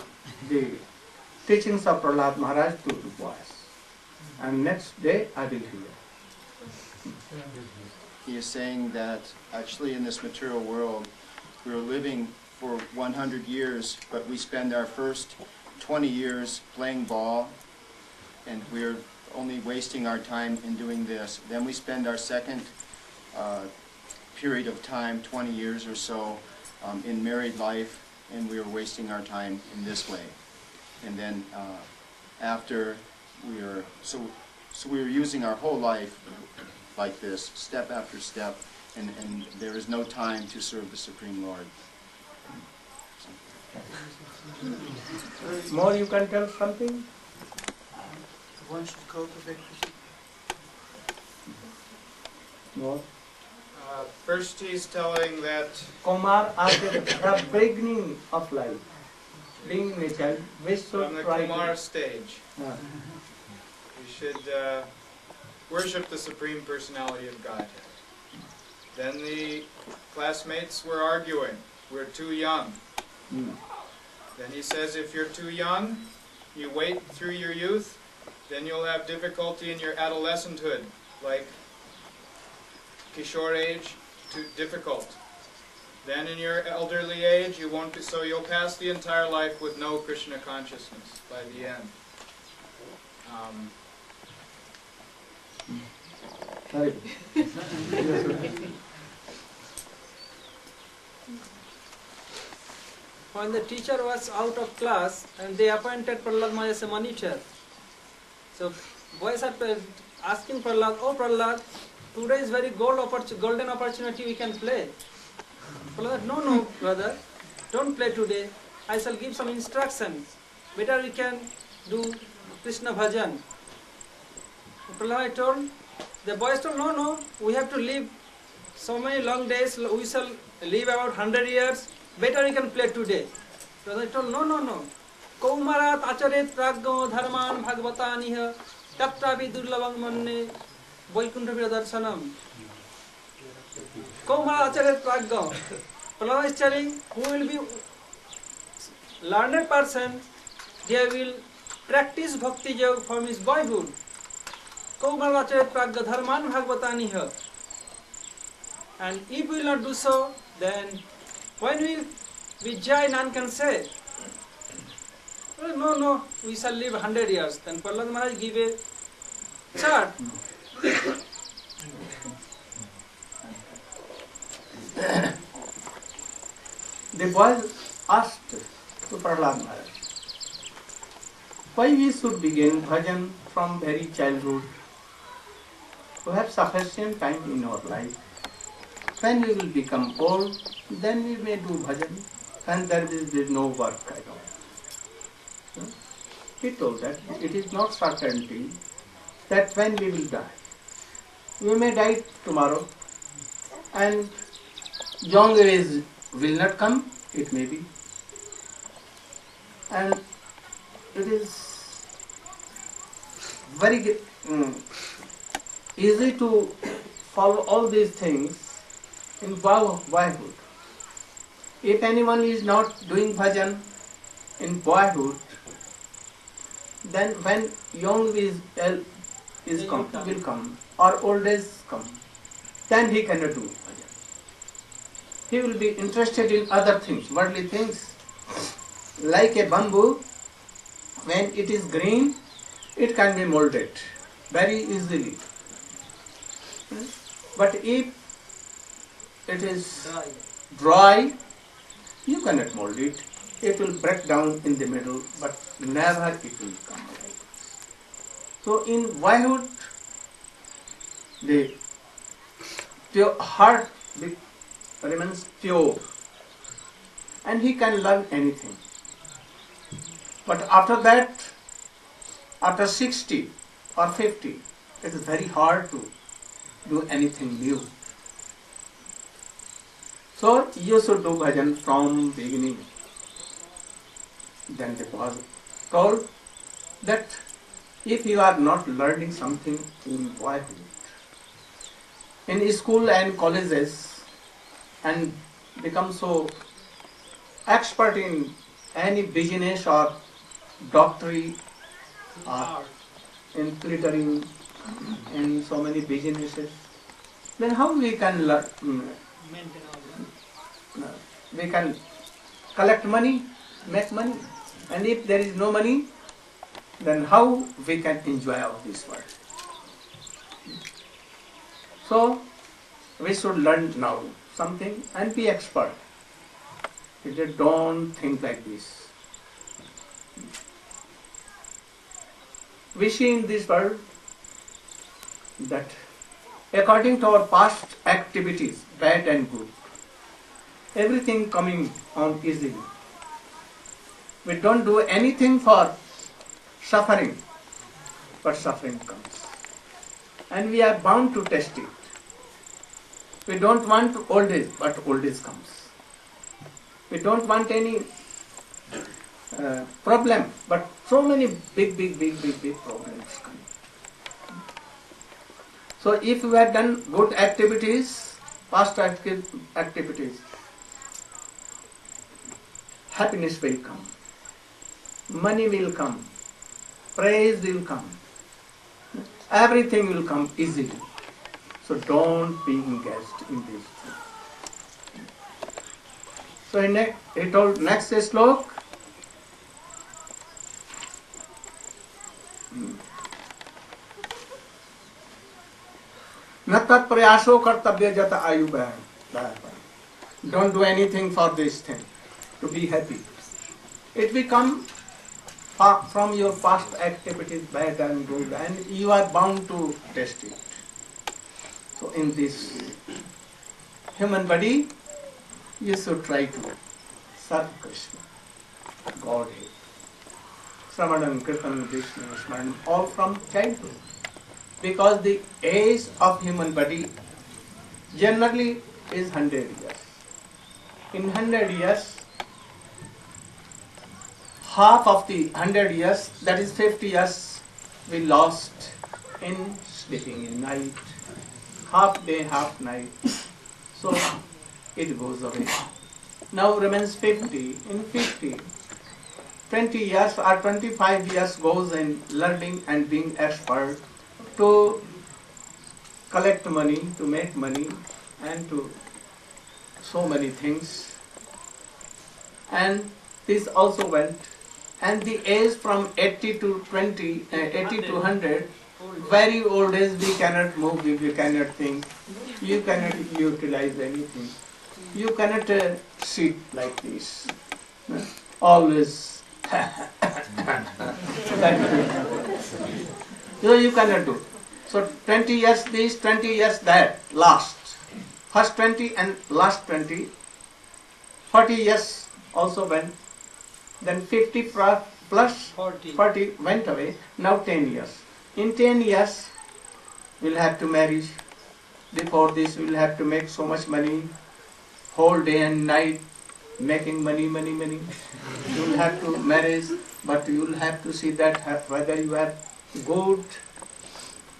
the teachings of Prahlad Maharaj to the boys. And next day I will hear. He is saying that actually in this material world we're living for 100 years, but we spend our first 20 years playing ball, and we're only wasting our time in doing this. Then we spend our second period of time, 20 years or so, in married life, and we are wasting our time in this way. And then after we are, so we are using our whole life like this, step after step, and there is no time to serve the Supreme Lord. More you can tell something? One should cultivate Krishna. More. First he's telling that Kumar, after the beginning of life, being in a child, we should from the try Kumar to... stage, we should worship the Supreme Personality of Godhead. Then the classmates were arguing, we're too young. Then he says, if you're too young, you wait through your youth, then you'll have difficulty in your adolescenthood, like Kishore age, too difficult. Then in your elderly age, you won't be, so you'll pass the entire life with no Krishna consciousness by the end. When the teacher was out of class and they appointed Prahlad Maharaj as a monitor, so boys are asking Prahlad, oh Prahlad, today is very golden opportunity, we can play. Prahlad, no brother, don't play today. I shall give some instructions. Better we can do Krishna bhajan. Prahlad told, the boys told, no, we have to live so many long days, we shall live about 100 years. Better we can play today. Prahlad told, no. Kaumarat acharet praggo dharman bhagavataniha tatravi durlabang manne Vaikuntha Darshanam. Kaumarat acharet praggo. Prahlad is telling, who will be learned person, they will practice bhakti yoga from his boyhood. Kaumarat acharet praggo dharman bhagavataniha. And if we will not do so, then when will we die, none can say. No, we shall live 100 years. Then Prahlad Maharaj give a chart. The boys asked to Prahlad Maharaj, why we should begin bhajan from very childhood? We have sufficient time in our life. When we will become old, then we may do bhajan, and there is no work at all. He told that it is not certainty that when we will die. We may die tomorrow, and young age will not come, it may be. And it is very easy to follow all these things in boyhood. If anyone is not doing bhajan in boyhood, then when young will come or old age come, then he cannot do bhajan. He will be interested in other things, worldly things. Like a bamboo, when it is green, it can be molded very easily. But if it is dry, you cannot mold it. It will break down in the middle, but never it will come alive. So in boyhood, the heart remains pure, and he can learn anything. But after that, after 60 or 50, it is very hard to do anything new. So you should do bhajan from beginning. Then it was told that if you are not learning something in boyhood, in school and colleges, and become so expert in any business or doctorate or in tutoring in so many businesses, then how we can learn? We can collect money, make money, and if there is no money, then how we can enjoy of this world? So we should learn now something and be expert. We just don't think like this. We see in this world that according to our past activities, bad and good. Everything coming on easily. We don't do anything for suffering, but suffering comes. And we are bound to test it. We don't want old age, but old age comes. We don't want any problem, but so many big problems come. So if we have done good activities, past activities, happiness will come, money will come, praise will come, everything will come easily. So don't be engaged in this thing. So he told next slok, न तत्प्रयासो कर्तव्य जत आयु बढ़. Don't do anything for this thing to be happy. It will come from your past activities, bad and good, and you are bound to test it. So in this human body, you should try to serve Krishna, Godhead, Sravanam, Kirtanam, Vishnu, Smaranam, all from childhood. Because the age of human body generally is 100 years. In 100 years, half of the 100 years, that is 50 years, we lost in sleeping in night, half day, half night. So it goes away. Now remains 50. In 50, 20 years or 25 years goes in learning and being expert to collect money, to make money, and to so many things. And this also went. And the age from 80 to 80 to 100, very old age, we cannot move, we cannot think, you cannot utilize anything. You cannot sit like this. Always. So you cannot do. So 20 years this, 20 years that, last. First 20 and last 20. 40 years also went. Then 50 plus 40 went away. Now 10 years. In 10 years, we'll have to marry. Before this, we'll have to make so much money. Whole day and night, making money. You'll have to marry, but you'll have to see that whether you have good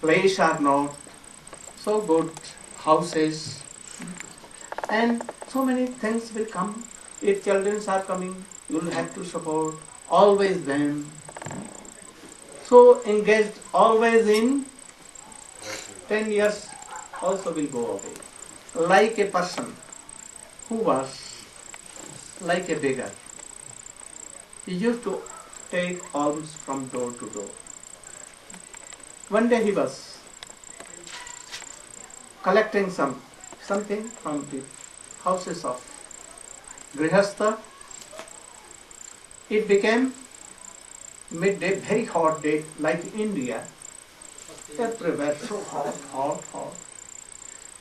place or not. So good houses. And so many things will come. If children are coming, you'll have to support always them. So engaged always in 10 years also will go away. Like a person who was like a beggar. He used to take alms from door to door. One day he was collecting something from the houses of Grihastha. It became midday, very hot day, like India. Everywhere so hot.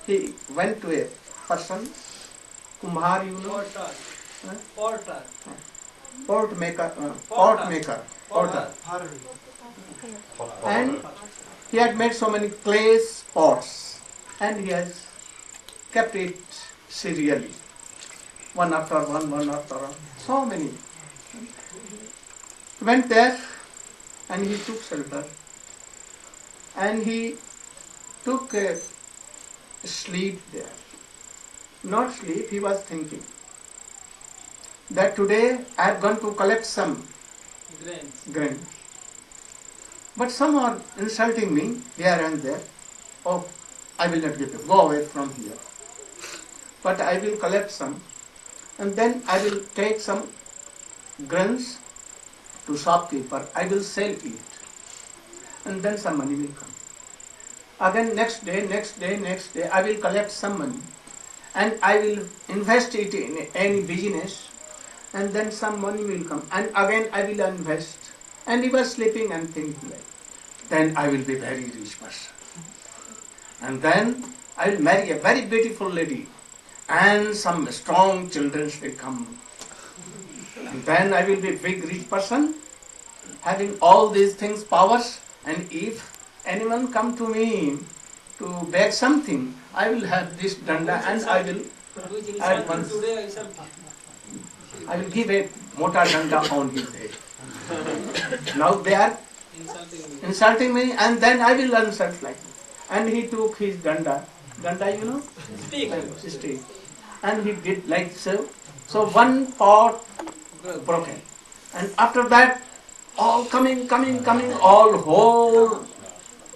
He went to a person, Kumhar, you know, Porter. Porter. And he had made so many clay pots, and he has kept it serially, one after one, so many. He went there and he took shelter, and he took a sleep there. Not sleep, he was thinking that today I have gone to collect some grains. But some are insulting me here and there. Oh, I will not give you. Go away from here. But I will collect some, and then I will take some grains to shopkeeper. I will sell it, and then some money will come. Again next day, I will collect some money, and I will invest it in any business, and then some money will come, and again I will invest. And he was sleeping and thinking like, then I will be very rich person. And then I will marry a very beautiful lady, and some strong children will come. And then I will be a big rich person, having all these things, powers, and if anyone come to me to beg something, I will have this danda and I will at once, I will give a mota danda on his head. Now they are insulting me, and then I will insult like this. And he took his danda, you know? Stick. And he did like so. So one pot broken. And after that, all coming, all whole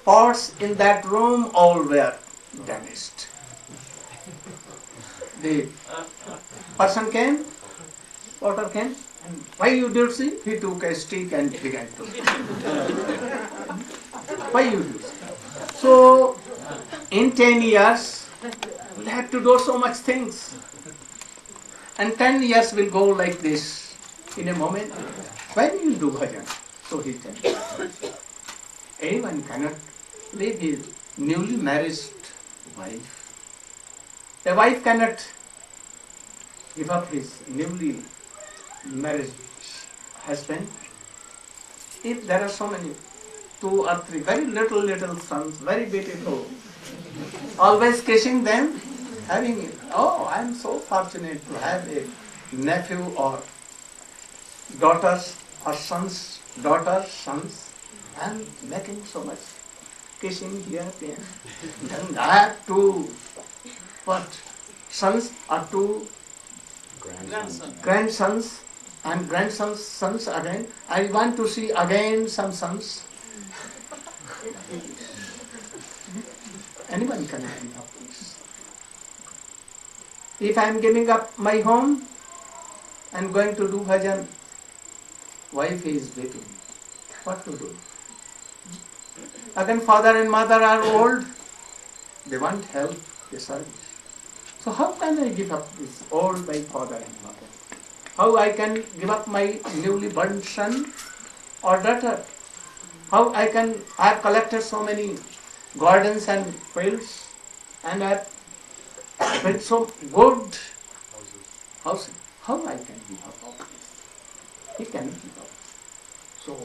pots in that room all were damaged. The person came, water came, and why you did see? He took a stick and began to. Why you do see? So, in 10 years, we'll have to do so much things. And 10 years will go like this in a moment. When you do bhajan? So he said, anyone cannot leave his newly married wife. A wife cannot give up his newly married husband. If there are so many, 2 or 3, very little sons, very beautiful, always kissing them, having it. Oh, I am so fortunate to have a nephew or daughters or sons, and making so much kissing here, there. And I have 2, what? Sons or 2 grandsons and grandsons' sons again. I want to see again some sons. Anyone can give up this. If I am giving up my home and going to do bhajan, wife is waiting. What to do? Again, father and mother are old. They want help, they service. So how can I give up this old my father and mother? How I can give up my newly born son or daughter? How I have collected so many gardens and fields, and I have built so good housing. How I can give up all this? He cannot give up. So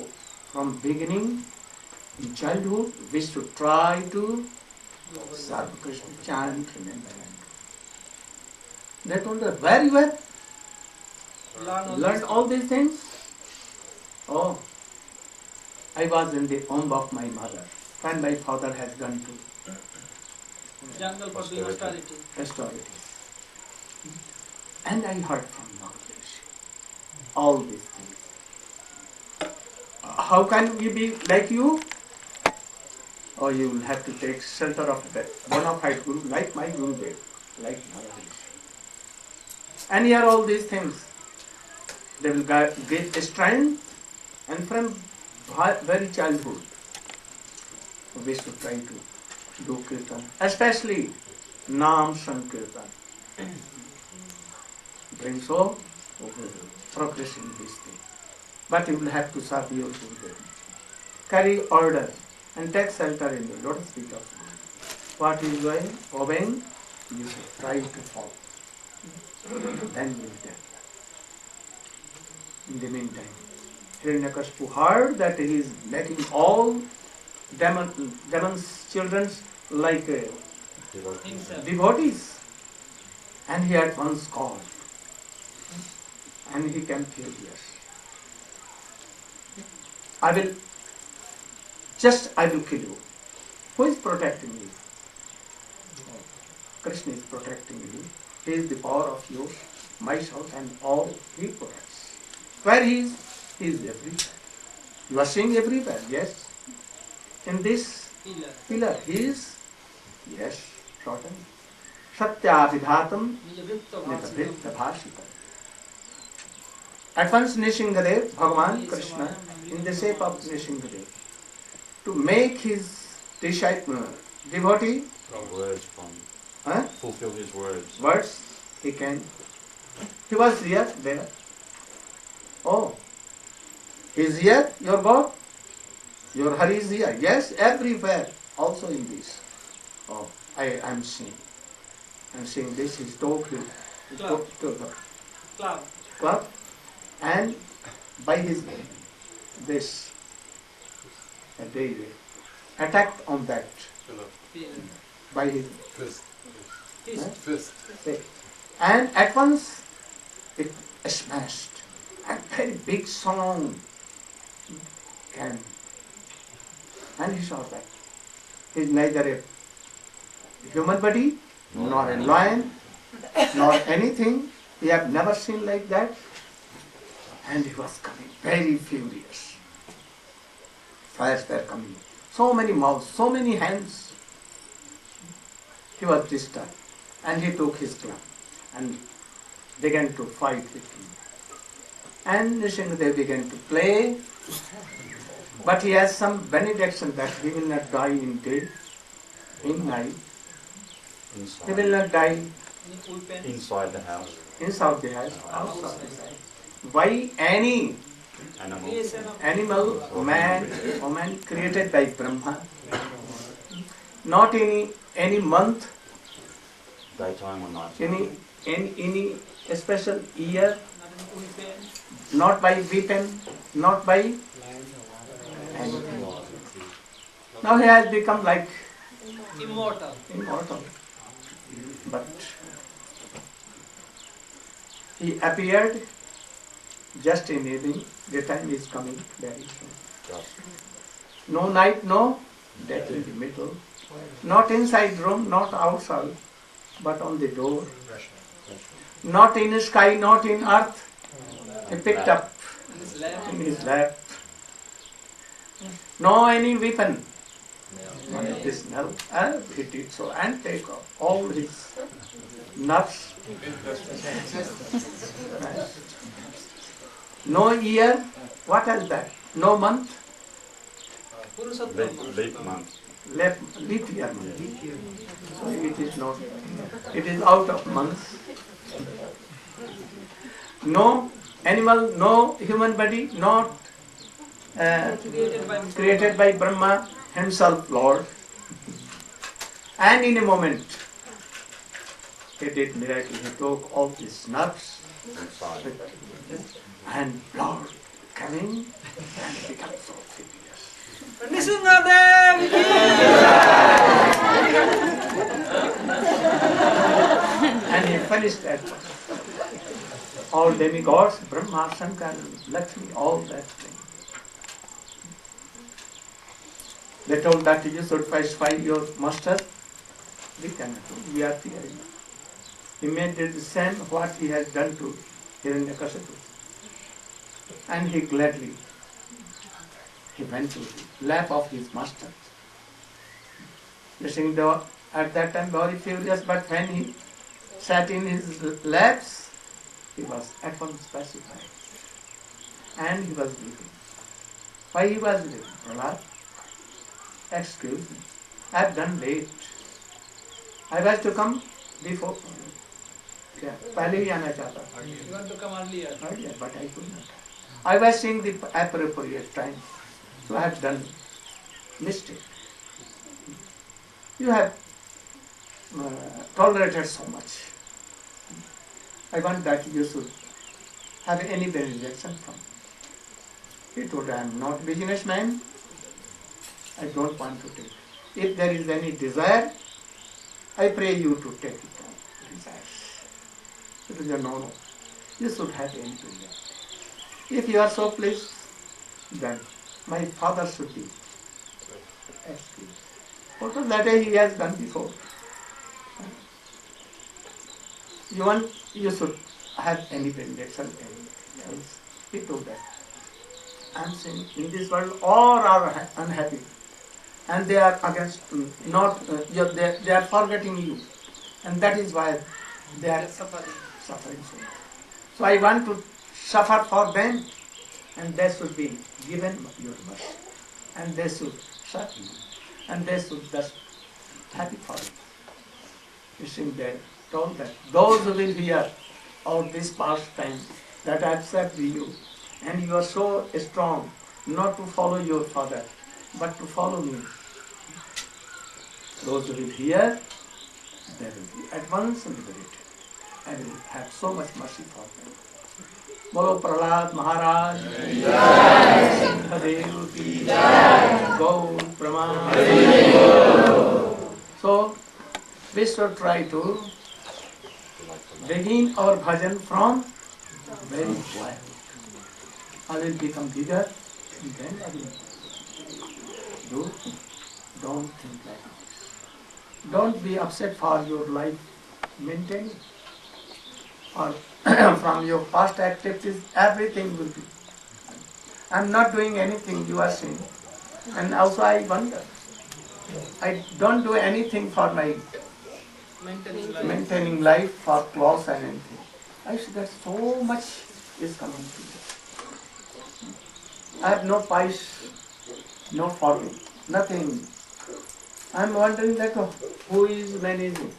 from beginning, in childhood, we should try to serve Krishna, chant, remember. They told her very well. Learn all these things. Oh, I was in the womb of my mother when my father has gone to jungle for doing austerities. And I heard from knowledge all these things. How can we be like you? Or you will have to take shelter of that bona fide guru, like my Guru Dev, like Narayana. And hear all these things. They will give strength, and from very childhood, we should try to do kirtan, especially Nam Sankirtan. Bring so progress in this thing. But you will have to serve your Guru. Carry order and take shelter in the lotus feet of Guru. What is doing? Obeying, you should try to follow. Then you will get. In the meantime, Hiranyakashipu heard that he is making all demons' children like devotees. And he at once called. And he came furious. I will kill you. Who is protecting you? Krishna is protecting you. He is the power of yours, myself, and all he protects. Where he is everywhere. You are seeing everywhere, yes. In this pillar, he is, yes, shorten. Satyabhidhatam nivritta bhashita. At once Nishingadev, Bhagavan Krishna, in the shape of Nishingadev, to make his disciple, devotee, fulfill his words. Words, he can. He was here, there. Oh, he is here, your God? Your Hari is here. Yes, everywhere, also in this. Oh, I'm seeing. I'm seeing this is totally Club. Club. club, and by his this they attacked on that by his Fist. Fist. fist. And at once it smashed. A very big sound came. And he saw that. He is neither a human body, nor a lion, nor anything. He had never seen like that. And he was coming very furious. Fires were coming. So many mouths, so many hands. He was disturbed. And he took his club and began to fight with him. And they began to play. But he has some benediction that he will not die in day, in night. He will not die Inside the house. inside the house, outside. Why any animal, man, woman created by Brahma, not any month, Daytime or nighttime. any special year, not by weapon, not by anything. Now he has become like Immortal. immortal. But he appeared just in evening. The time is coming very soon. No night, no death in the middle. Not inside room, not outside, but on the door. Not in the sky, not in earth. He picked up in his lap. No any weapon. This nerve, and he did so, and take off all his nerves. No year, what is that? No month, Leap month. leap year month. So it is not, it is out of months. No animal, no human body, not created by Brahma himself, Lord. And in a moment, he did miracle. He took all his nerves Inside. and blood coming and became so furious. Nisingadev And he finished that. All demigods, Brahma, Shankar, Lakshmi, all that thing. They told that you should first fight your master. We cannot do. We are fearing. He made the same what he has done to Hiranyakashipu. And he gladly went to the lap of his master. Listening though at that time very furious, but when he sat in his laps, he was at once pacified. And he was weeping. Why he was weeping? Prahlad, excuse me, I have done late. I was to come before. क्या पहले ही आना चाहता था. You want to come earlier. Earlier, but I could not. I was seeing the appropriate time, so I have done mistake. You have tolerated so much. I want that you should have any benediction from me. He told, I am not businessman. I don't want to take. If there is any desire, I pray you to take it on. Desires. It is a no. You should have anything there. If you are so pleased, then my father should be excused. What was that he has done before? You should have any benediction, anything else. He told that. I am saying in this world all are unhappy. And they are against, they are forgetting you. And that is why they are suffering so much. So I want to suffer for them, and they should be given your mercy. And they should serve you. And they should just happy for it. You see, they told that those who will hear of this past time that I have said to you, and you are so strong not to follow your father, but to follow me. Those who will hear, they will be at once liberated and will have so much mercy for them. Bolo Prahlad Maharaj ki jai, Siddhadev ki jai, Gaur Praman. So, we should try to begin our bhajan from very quiet. I will become bigger and then I will do. Don't think like this. Don't be upset for your life maintaining. Or from your past activities, everything will be. I am not doing anything, you are saying. And also I wonder. I don't do anything for my maintaining life for clothes and anything. I see that so much is coming to me. I have no pies, no farming, nothing. I am wondering that who is managing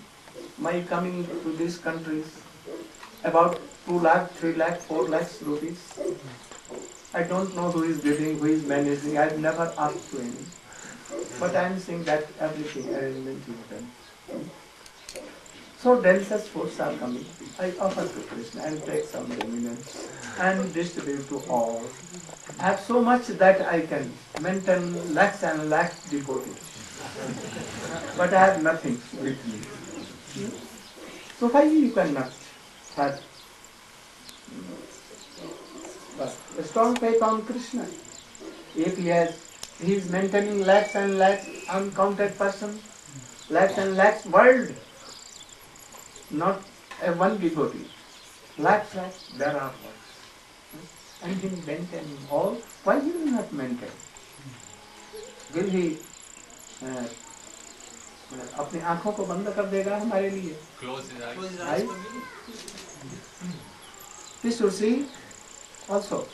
my coming to these countries about 2 lakh, 3 lakh, 4 lakhs rupees. I don't know who is giving, who is managing. I have never asked to any. But I am seeing that everything arrangement is done. So dense foods are coming. I offer to Krishna and take some remnants and distribute to all. I have so much that I can maintain lakhs and lakhs devotees. But I have nothing with me. So why you cannot have a strong faith on Krishna? If he is maintaining lakhs and lakhs, uncounted person, lakhs and lakhs world, not a one devotee. Lakhs, there are worlds. And he maintaining all, why he will not maintain? Will he अपनी आंखों को बंद कर देगा हमारे लिए? Close his eyes. Right? We should see also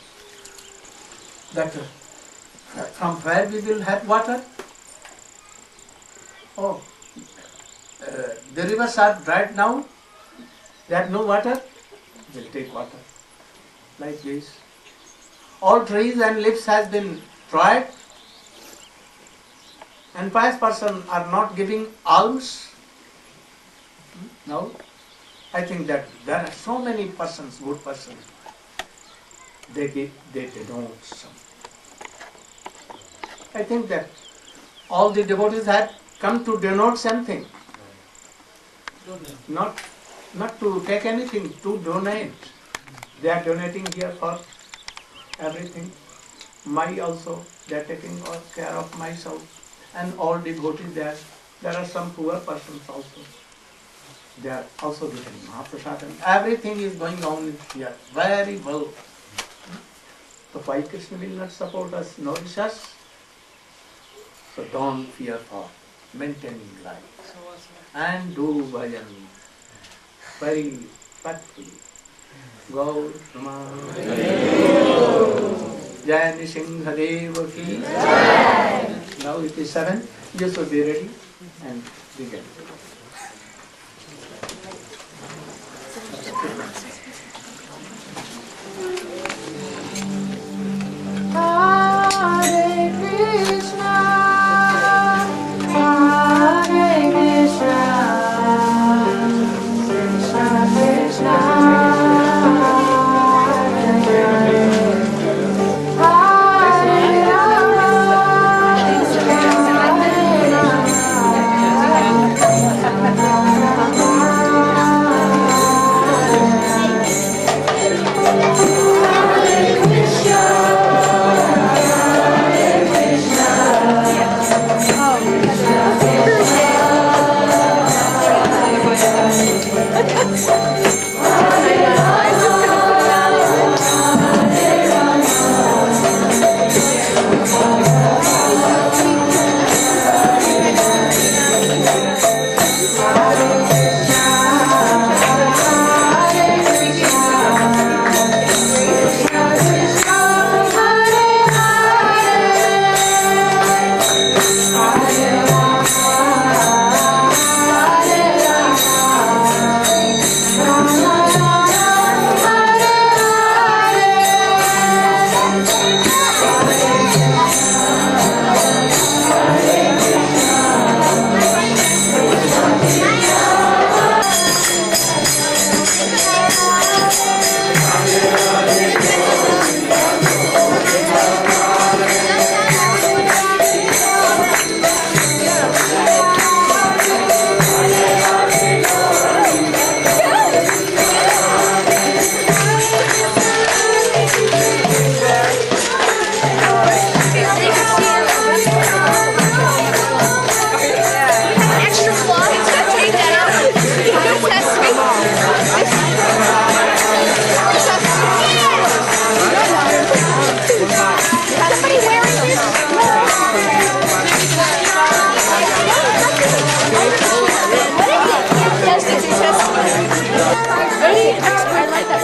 that from where we will have water. Oh, the rivers are dried now. They have no water. We'll take water like this. All trees and leaves has been dried. And pious persons are not giving alms. No. I think that there are so many persons, good persons, they don't some. I think that all the devotees have come to denote something. Not to take anything, to donate. They are donating here for everything. My also, they are taking care of myself. And all devotees there. There are some poor persons also. They are also getting Mahaprasad. Everything is going on here very well. So why Krishna will not support us, nourish us? So don't fear for maintaining life. And do bhajan very respectfully. Gaur Jai Nishinghadeva ki Jai. Now it is 7. You should be ready and begin. Hare Krishna, Hare Krishna, Krishna Krishna, Hare Rama,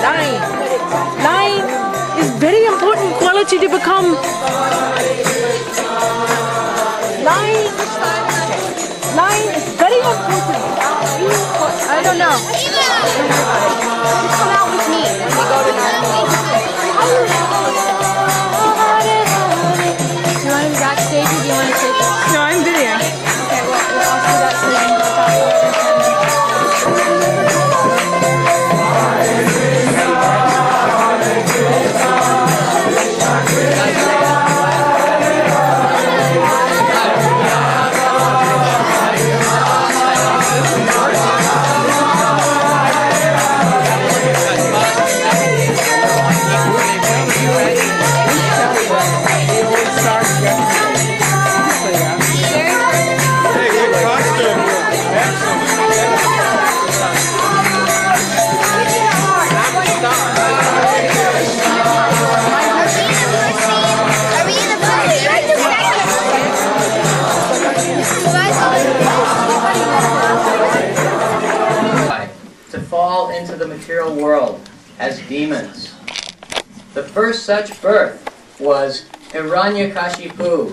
Lying is very important quality to become. Lying is very important. I don't know. Come out with me when we go to Narayana. Do you want him backstage or do you want to take it? No, I'm videoing. Okay, well, I'll see that stage. To fall into the material world as demons. The first such birth was Hiranyakashipu.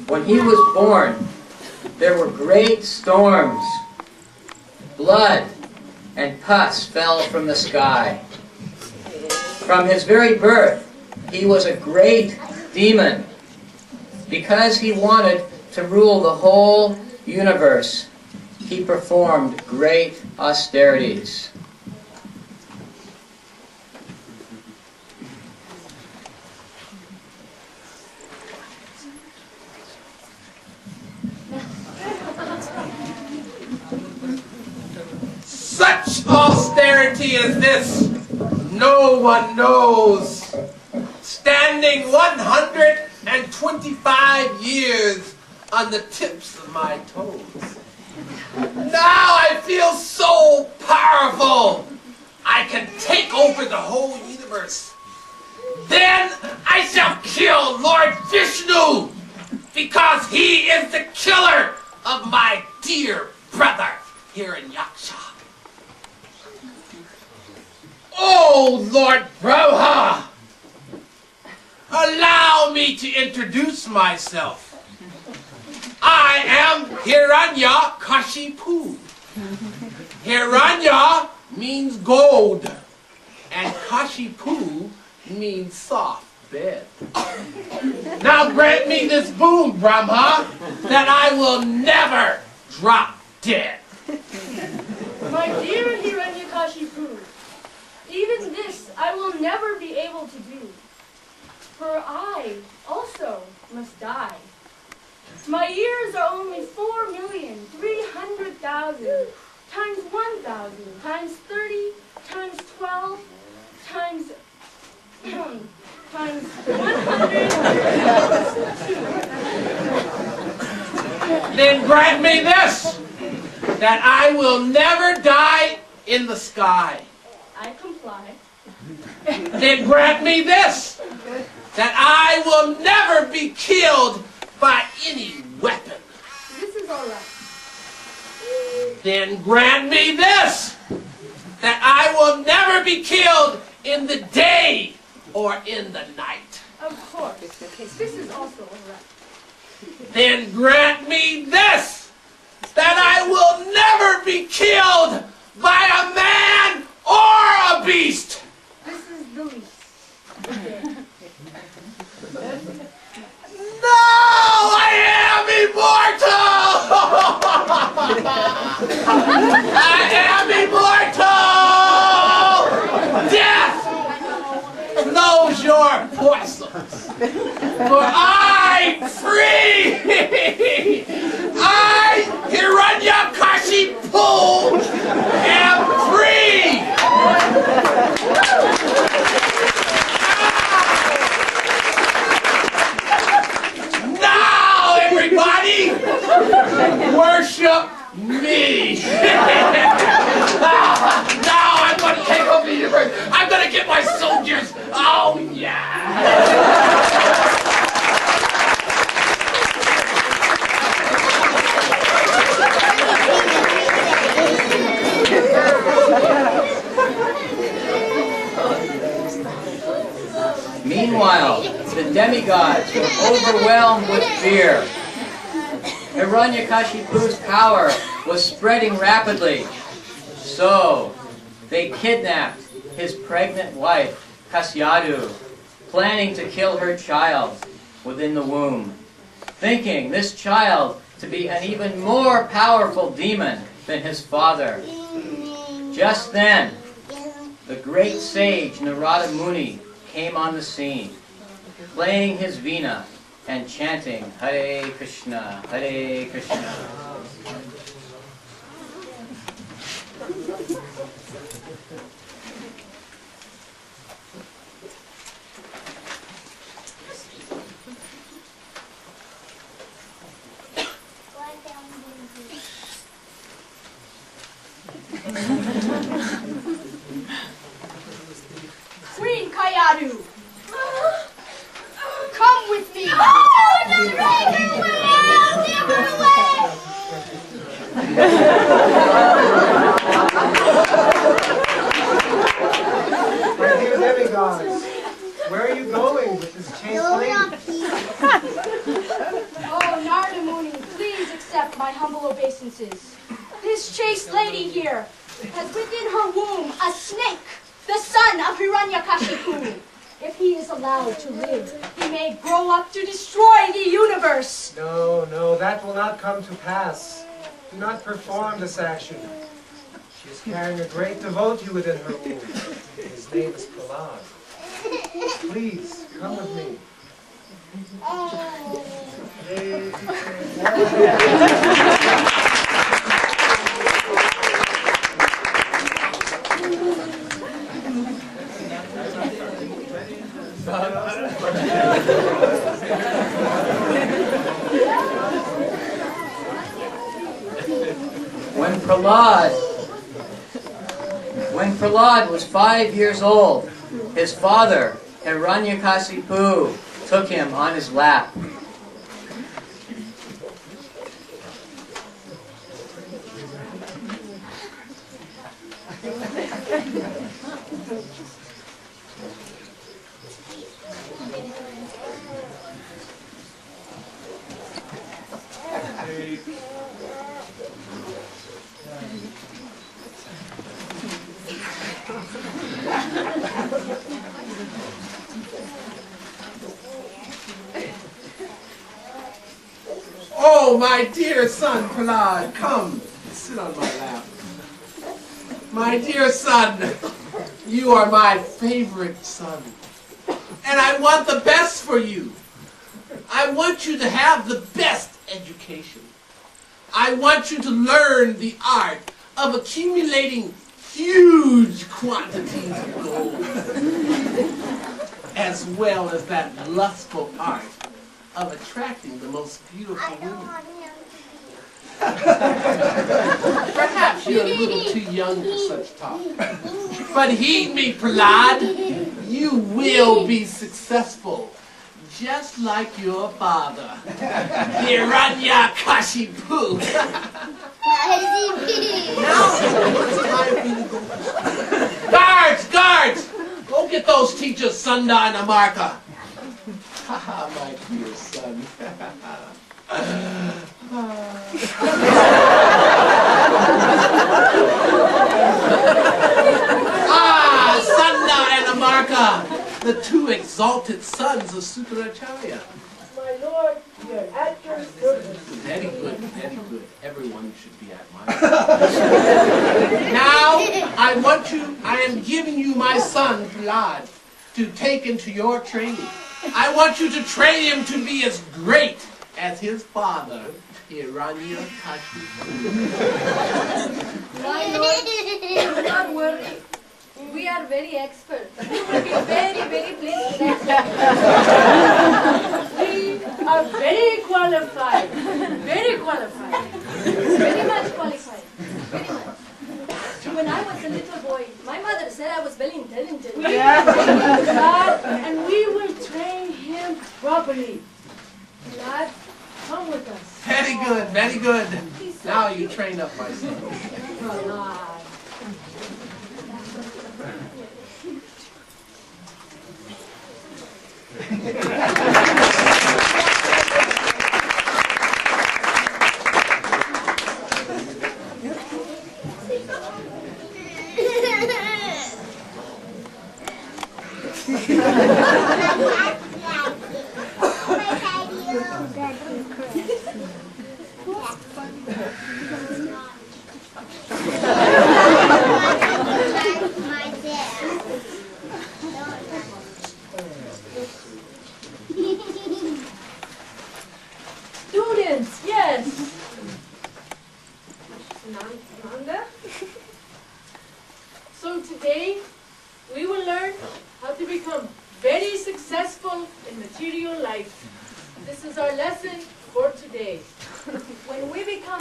When he was born, there were great storms. Blood and pus fell from the sky. From his very birth, he was a great demon. Because he wanted to rule the whole universe, he performed great austerities. Such austerity as this, no one knows. Standing 125 years on the tips of my toes. Now I feel so powerful, I can take over the whole universe. Then I shall kill Lord Vishnu, because he is the killer of my dear brother Hiranyaksha. Oh, Lord Brahma, allow me to introduce myself. I am Hiranyakashipu. Hiranya means gold, and Kashipu means soft bed. Now grant me this boon, Brahma, that I will never drop dead. My dear Hiranyakashipu, even this I will never be able to do, for I also must die. My years are only 4,300,000 times 1,000 times 30 times 12 times times 100. Then grant me this, that I will never die in the sky. I comply. Then grant me this, that I will never be killed by any weapon. This is all right. Then grant me this, that I will never be killed in the day or in the night. Of course. This is also all right. Then grant me this, that I will never be killed by a man or a beast. This is the least. No, I am immortal! I am immortal! Death knows your porcelains, for I'm free! I, Hiranyakashipu, am free! Now, everybody, worship me! Now I'm going to take over the universe. I'm going to get my soldiers. Oh, yeah! demigods were overwhelmed with fear. Hiranyakashipu's power was spreading rapidly. So, they kidnapped his pregnant wife, Kasyadu, planning to kill her child within the womb, thinking this child to be an even more powerful demon than his father. Just then, the great sage Narada Muni came on the scene, playing his veena and chanting Hare Krishna, Hare Krishna. Queen Kayadu, come with me. My dear demigods, where are you going with this chaste lady? Oh, Narada Muni, please accept my humble obeisances. This chaste lady here has within her womb a snake, the son of Hiranyakashipu. If he is allowed to live, he may grow up to destroy the universe. No, no, that will not come to pass. Do not perform this action. She is carrying a great devotee within her womb. His name is Prahlad. Please, come with me. When Prahlad was 5 years old, his father, Hiranyakashipu, took him on his lap. Oh, my dear son, Prahlad, come, sit on my lap. My dear son, you are my favorite son. And I want the best for you. I want you to have the best education. I want you to learn the art of accumulating huge quantities of gold, as well as that lustful art of attracting the most beautiful women. Perhaps you're a little too young for such talk. But heed me, Prahlad, you will be successful, just like your father, Hiranyakashipu. Now it's time for you to go. Guards! Guards! Go get those teachers, Sunda and Amarka. Haha, my dear son. Sunda and Amarka, the two exalted sons of Sukracharya. My lord, we are at your service. Very good, very good. Everyone should be at my service. Now, I am giving you my son, Prahlad, to take into your training. I want you to train him to be as great as his father, Hiranyakashipu. My lord, do not worry. We are very expert. You will be very, very pleased. We are very qualified. Very qualified. Very much qualified. Very much. When I was a little boy, my mother said I was very intelligent. And we will train him properly. Lad, come with us. Very good, very good. Now you train up my son. Prahlad.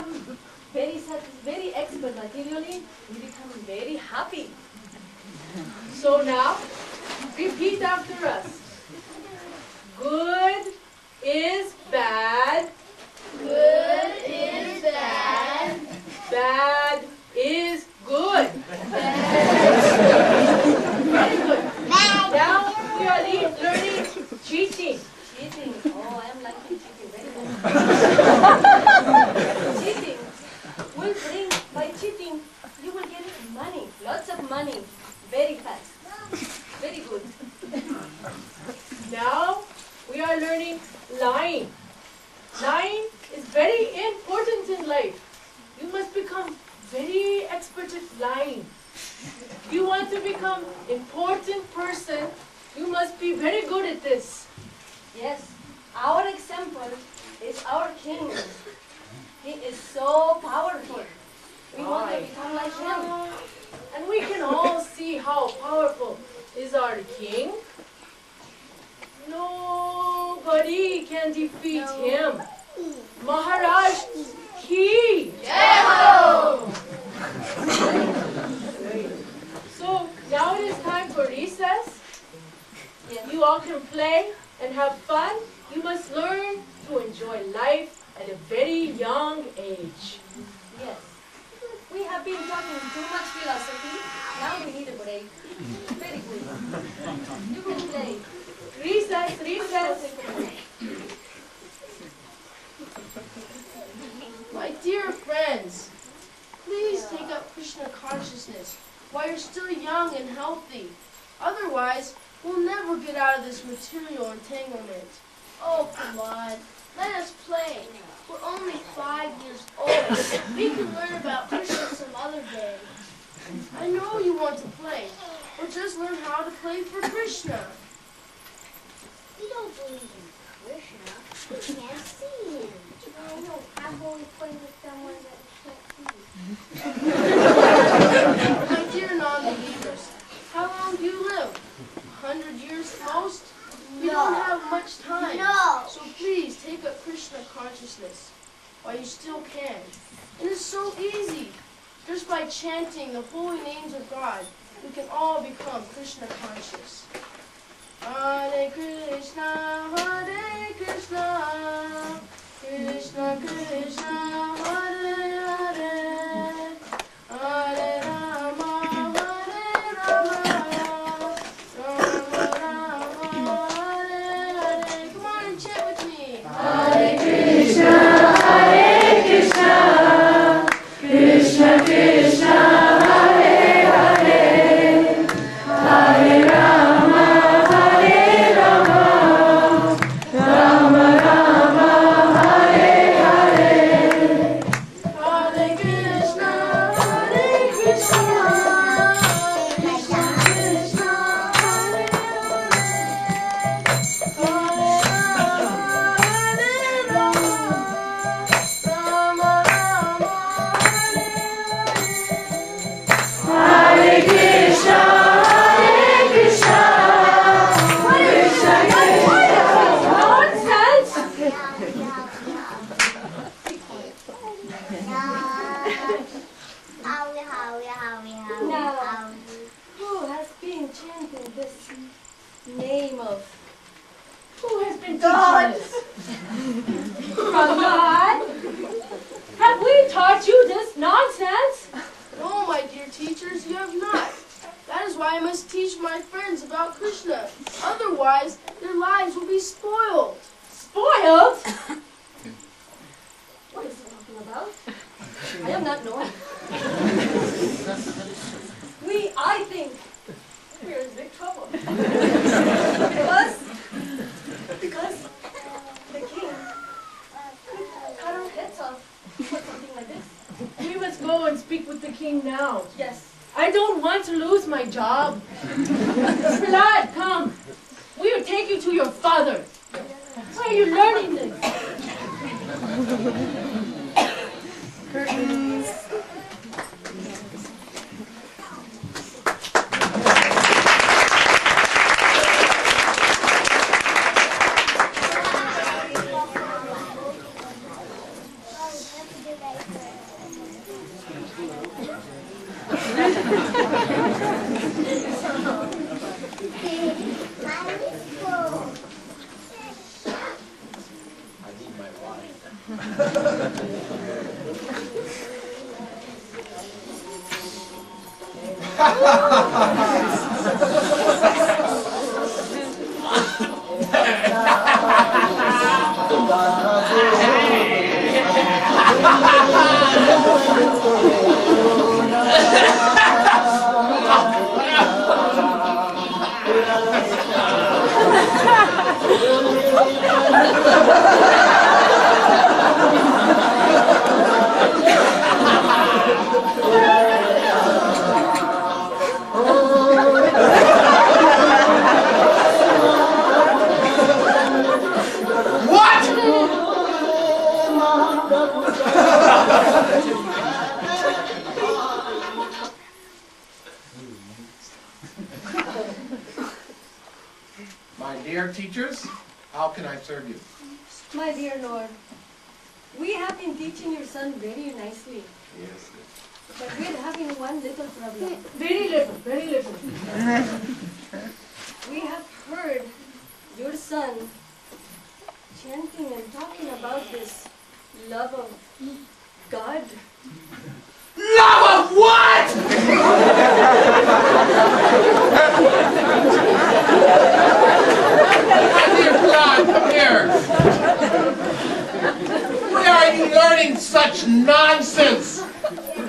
become very expert materially, we become very happy. So now, repeat after us. Good is bad. Good is bad. Bad is good. Very good. Now we are learning cheating. Cheating. Oh, I am liking cheating very much. Cheating will bring, by cheating, you will get money, lots of money, very fast. Very good. Now we are learning lying. Lying is very important in life. You must become very expert at lying. If you want to become important person, you must be very good at this. Yes, our example is our king. He is so powerful. We want to become like him. And we can all see how powerful is our king. Nobody can defeat him. Maharaj Ki. So now it is time for recess. You all can play and have fun. You must learn to enjoy life at a very young age. Yes. We have been talking too much philosophy. Now we need a break. Very good. You can play. Recess, recess. My dear friends, please take up Krishna consciousness while you're still young and healthy. Otherwise, we'll never get out of this material entanglement. Oh, come on. Let us play. We're only 5 years old. We can learn about Krishna some other day. I know you want to play, but just learn how to play for Krishna. We don't believe in Krishna. We can't see him. I know. I've always played with someone that we can't see. My dear non-believers, how long do you live? 100 years most? We don't have much time. No. So please take up Krishna consciousness while you still can. And it's so easy. Just by chanting the holy names of God, we can all become Krishna conscious. Hare Krishna, Krishna Krishna, Hare Hare, Hare Rama, Hare Rama, Rama Rama, Hare Hare. Come on and chant with me. Hare Krishna, Krishna Krishna, Hare Hare, Hare Rama, Hare Rama, Rama Rama, Hare Hare. Hare Krishna, Krishna Krishna, Hare Hare, Hare Rama, Rama Rama, Hare Krishna, Krishna Nonsense! Now, who has been chanting this name of? Who has been God? From God? Have we taught you this nonsense? No, my dear teachers, you have not. That is why I must teach my friends about Krishna. Otherwise, their lives will be spoiled. Spoiled? What is he talking about? I am not knowing. I think, we're in big trouble. Because the king could cut our heads off for something like this. We must go and speak with the king now. Yes. I don't want to lose my job. Prahlad, come. We will take you to your father. Where are you learning this? Curtains. need my wine. My dear teachers, how can I serve you? My dear Lord, we have been teaching your son very nicely. Yes. But we're having one little problem. Very little, very little. We have heard your son chanting and talking about this love of God. Love of what? My dear Claude, come here. Where are you learning such nonsense?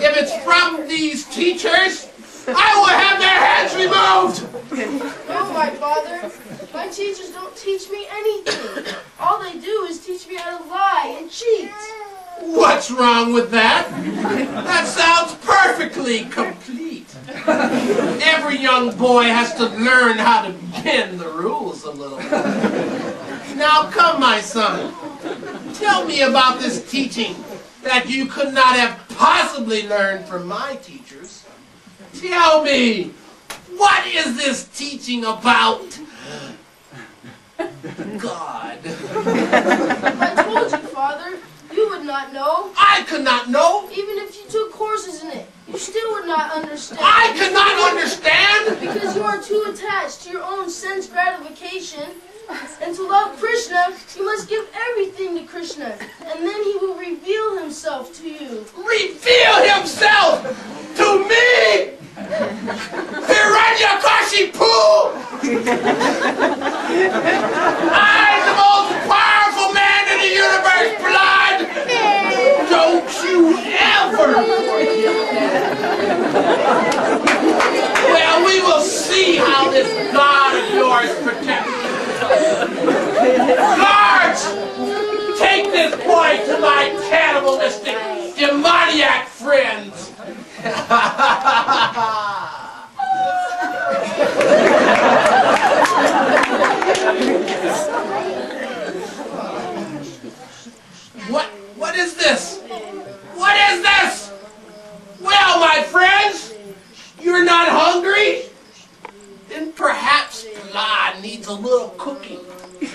If it's from these teachers, I will have their heads removed! No, my father. My teachers don't teach me anything. All they do is teach me how to lie and cheat. What's wrong with that? That sounds perfectly complete. Every young boy has to learn how to bend the rules a little bit. Now come, my son. Tell me about this teaching that you could not have possibly learned from my teachers. Tell me, what is this teaching about? God. If I told you, Father, you would not know. I could not know. Even if you took courses in it, you still would not understand. I could not understand. Because you are too attached to your own sense gratification. And to love Krishna, you must give everything to Krishna. And then he will reveal himself to you. Reveal himself to me? Hiranyakashipu! I'm the most powerful man in the universe, blood! Don't you ever! Well, we will see how this God of yours protects you. Guards! Take this boy to my cannibalistic, demoniac friends! What is this? What is this? Well, my friends, you're not hungry? Then perhaps Vlad needs a little cooking.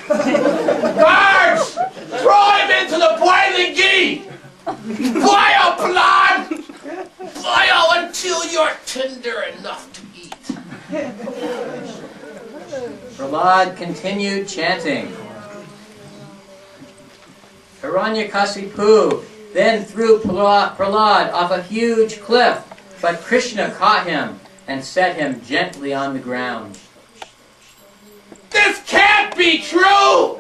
Guards! Throw him into the boiling ghee! Boil, Vlad! Boil until you're tender enough to eat. Prahlad continued chanting. Hiranyakasipu then threw Prahlad off a huge cliff, but Krishna caught him and set him gently on the ground. This can't be true!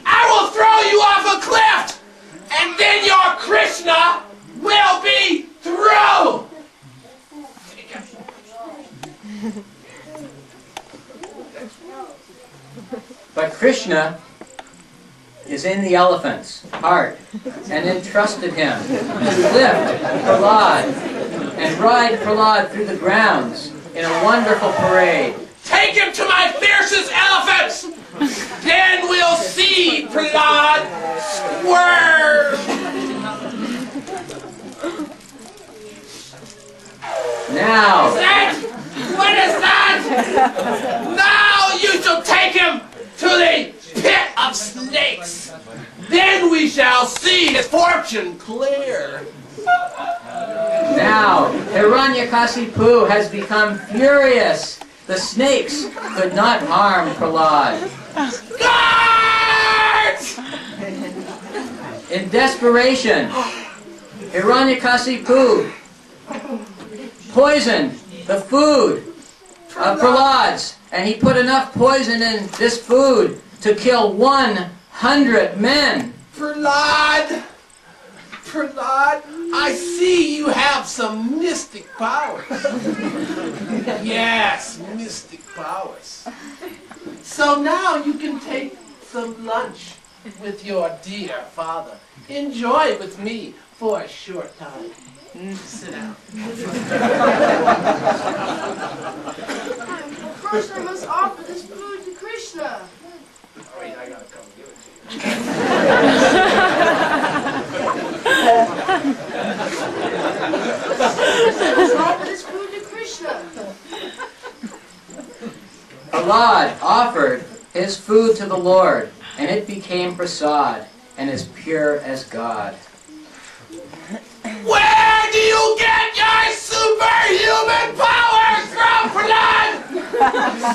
I will throw you off a cliff, and then your Krishna will be through! But Krishna is in the elephant's heart and entrusted him to lift Prahlad and ride Prahlad through the grounds in a wonderful parade. Take him to my fiercest elephants! Then we'll see Prahlad squirm! Now! Is that? What is that? Now you shall take him to the pit of snakes! Then we shall see his four fortune clear. Now, Hiranyakasipu has become furious. The snakes could not harm Prahlad. Guards! In desperation, Hiranyakasipu poisoned the food of Prahlad's, and he put enough poison in this food to kill 100 men. Prahlad, I see you have some mystic powers. Yes, mystic powers. So now you can take some lunch with your dear father. Enjoy it with me for a short time. Sit down. First I must offer this food to Krishna. Oh wait, I gotta come give it to you. I must offer this food to Krishna. Prahlad offered his food to the Lord, and it became prasad, and as pure as God. Where do you get your superhuman powers from, Prahlad?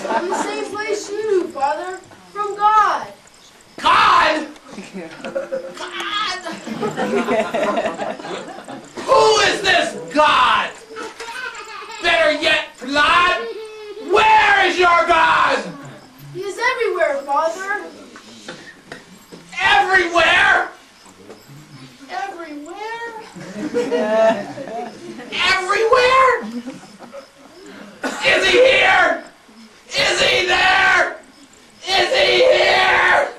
From the same place you do, Father. From God. God? God? Who is this God? Better yet, Prahlad, where is your God? He is everywhere, Father. Everywhere? Everywhere? Everywhere? Is he here? Is he there? Is he here?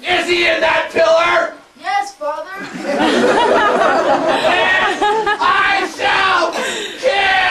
Is he in that pillar? Yes, Father. Then I shall kill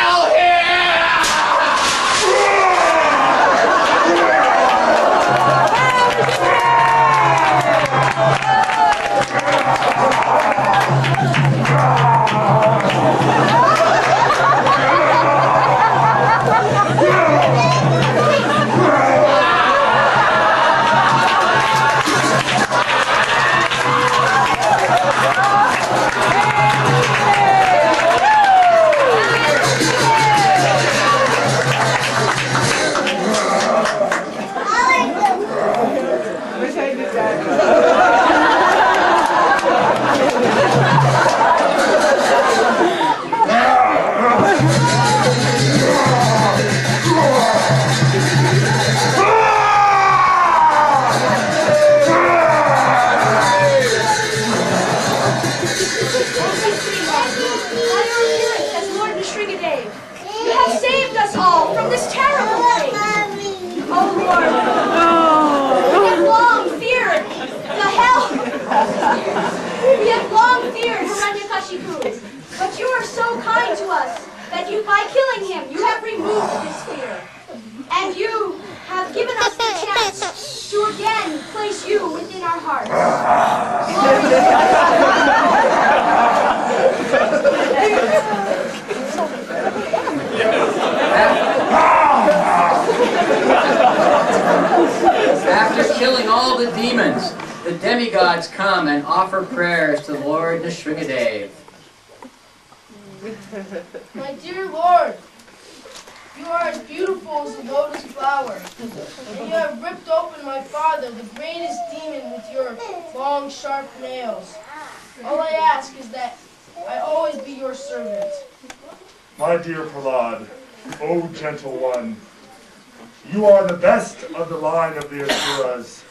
But you are so kind to us that by killing him, you have removed this fear. And you have given us the chance to again place you within our hearts. After killing all the demons, the demigods come and offer prayers to Lord Nrsingadev. My dear Lord, you are as beautiful as a lotus flower, and you have ripped open my father, the greatest demon, with your long, sharp nails. All I ask is that I always be your servant. My dear Prahlad, O gentle one, you are the best of the line of the Asuras.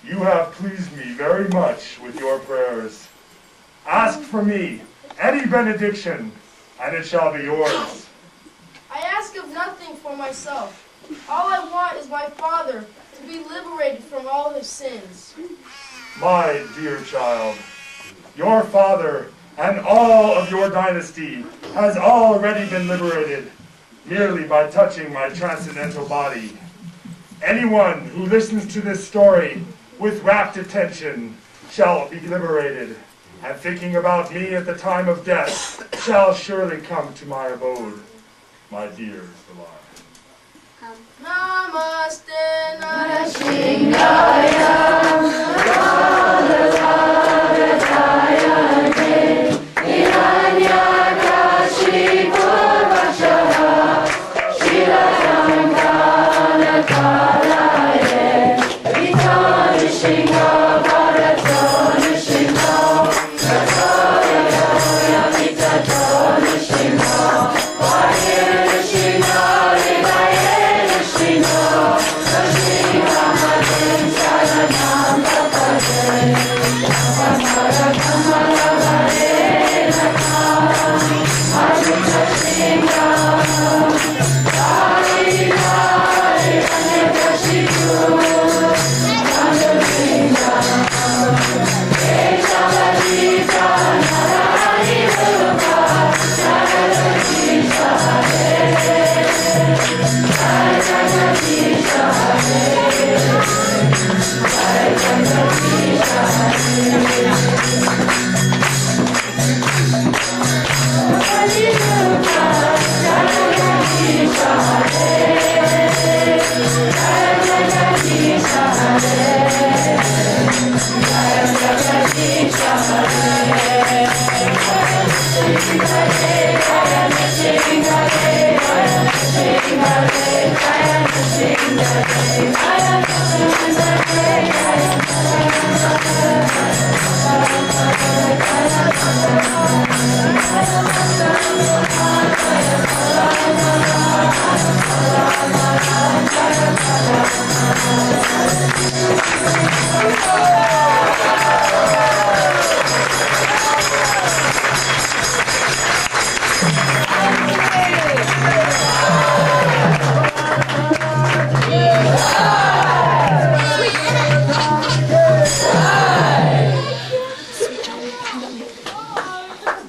You have pleased me very much with your prayers. Ask for me any benediction, and it shall be yours. I ask of nothing for myself. All I want is my father to be liberated from all his sins. My dear child, your father and all of your dynasty has already been liberated merely by touching my transcendental body. Anyone who listens to this story with rapt attention shall be liberated, and thinking about me at the time of death shall surely come to my abode, my dear Prahlad. Namaste Narayana.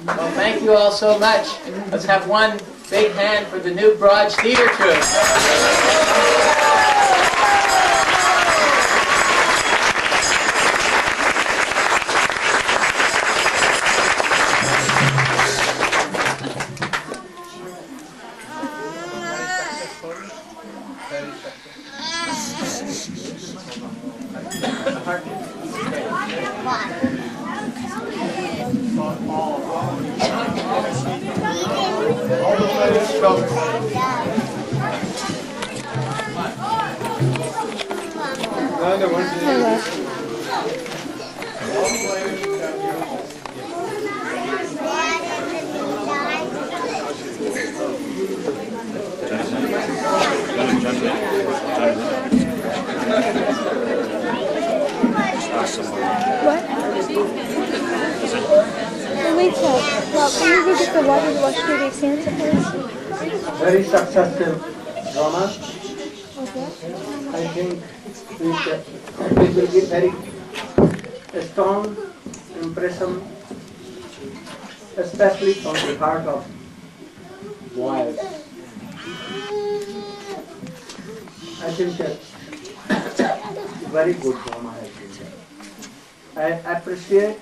Well, thank you all so much. Let's have one big hand for the new Broad Theater Troupe. Wait, sir. Well, can you go get the water to wash your Santa first? Very successful drama. Okay. I think it will give very strong impression, especially on the heart of boys. I think that very good drama has been done. I appreciate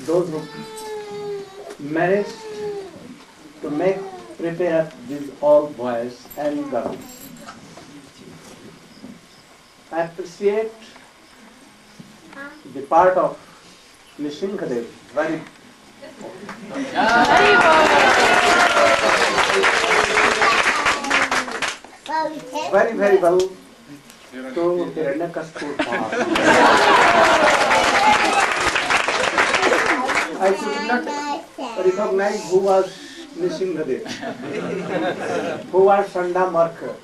those who managed to prepare these all boys and girls. I appreciate the part of Nishingadev very very well to Hiranyakashipu part. I could not recognize who was Nishingadev, who was Chandamarka,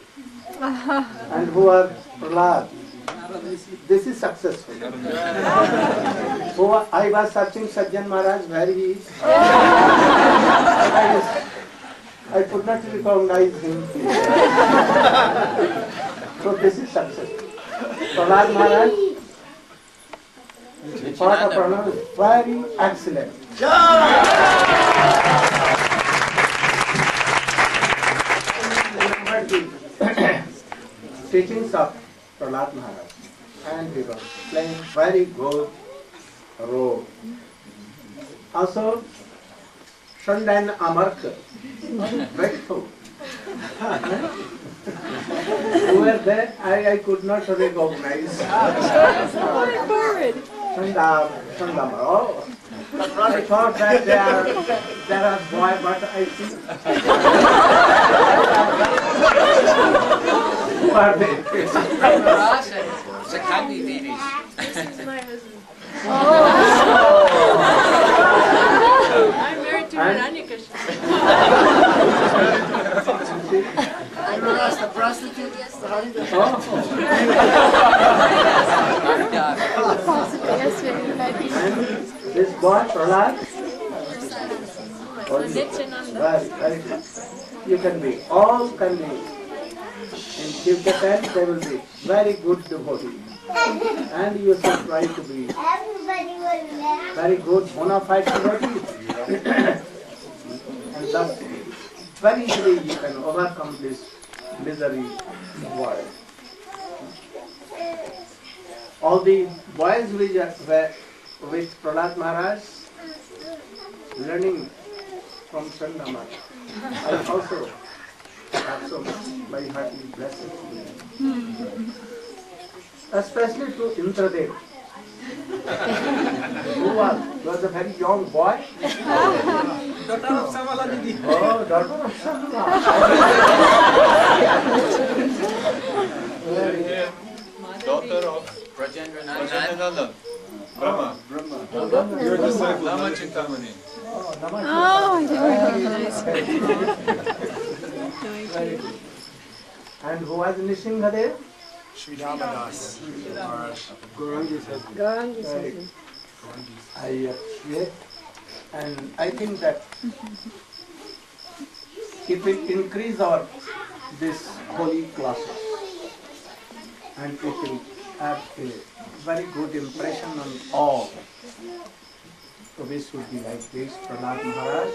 and who was Prahlad. This is successful. So I was searching Sajjan Maharaj where he is. I could not recognize him. So this is successful. Prahlad Maharaj, the part of Prahlad is very excellent. Remember the teachings of Prahlad Maharaj, and he was playing very good role. Also, Shandan Amarka, grateful. Who were there? I could not recognize. Shandam. Oh, I thought that there are boys, but I see. Who are they? Sakandi ladies. This is my husband. Oh. I'm married to Hiranyakashipu. The prostitute yesterday. And this boy, Prahlad, very fun. You can be, all can be. In future times, they will be very good devotee. And you should try to be very good, bona fide devotee. And thus, very easily you can overcome this misery world. All the boys were with Prahlad Maharaj learning from Sandamar. I also have so much very heartily blessed. Especially to Indradev, who was a very young boy. Daughter of Samala Didi. Oh, daughter of Samala. Daughter of Rajendra Nandan. Brahma. You're disciple. Nama Chintamani. Oh, I didn't recognize. Very good. And who was Nishingadev? Sri Ramadas. Gaurangi Sadhu. I appreciate, and I think that if we increase our this holy classes, and it will have a very good impression on all. So we should be like this, Prahlad Maharaj,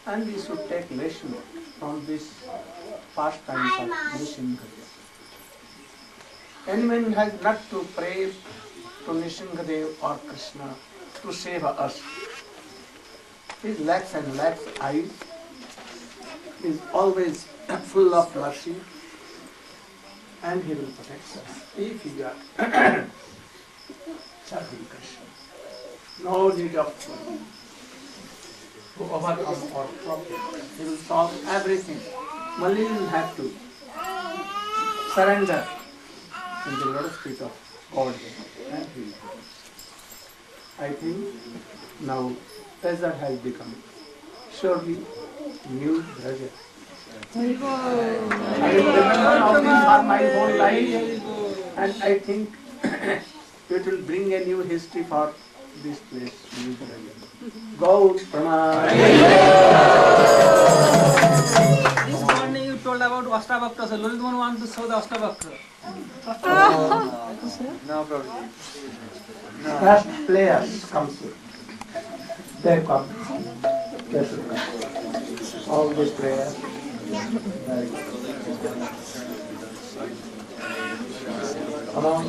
and we should take lesson from this pastimes of Nishingadev. Anyone has not to pray to Nishingadev or Krishna to save us. His lakhs and lakhs eyes is always full of mercy, and he will protect us if we are serving Krishna. No need of to overcome our problems. He will solve everything. Only you will have to surrender in the Lotus feet of God, and he will protect us. I think now desert has become surely new Braja. I remember all these are my whole life, and I think it will bring a new history for this place, New Braja. Go, Pranam. This morning you told about Ashtabhakta, so Lord want to show the Ashtabhakta. No, Prabhuji. First players come soon. They come. They should come. All these players. Very good. Come on.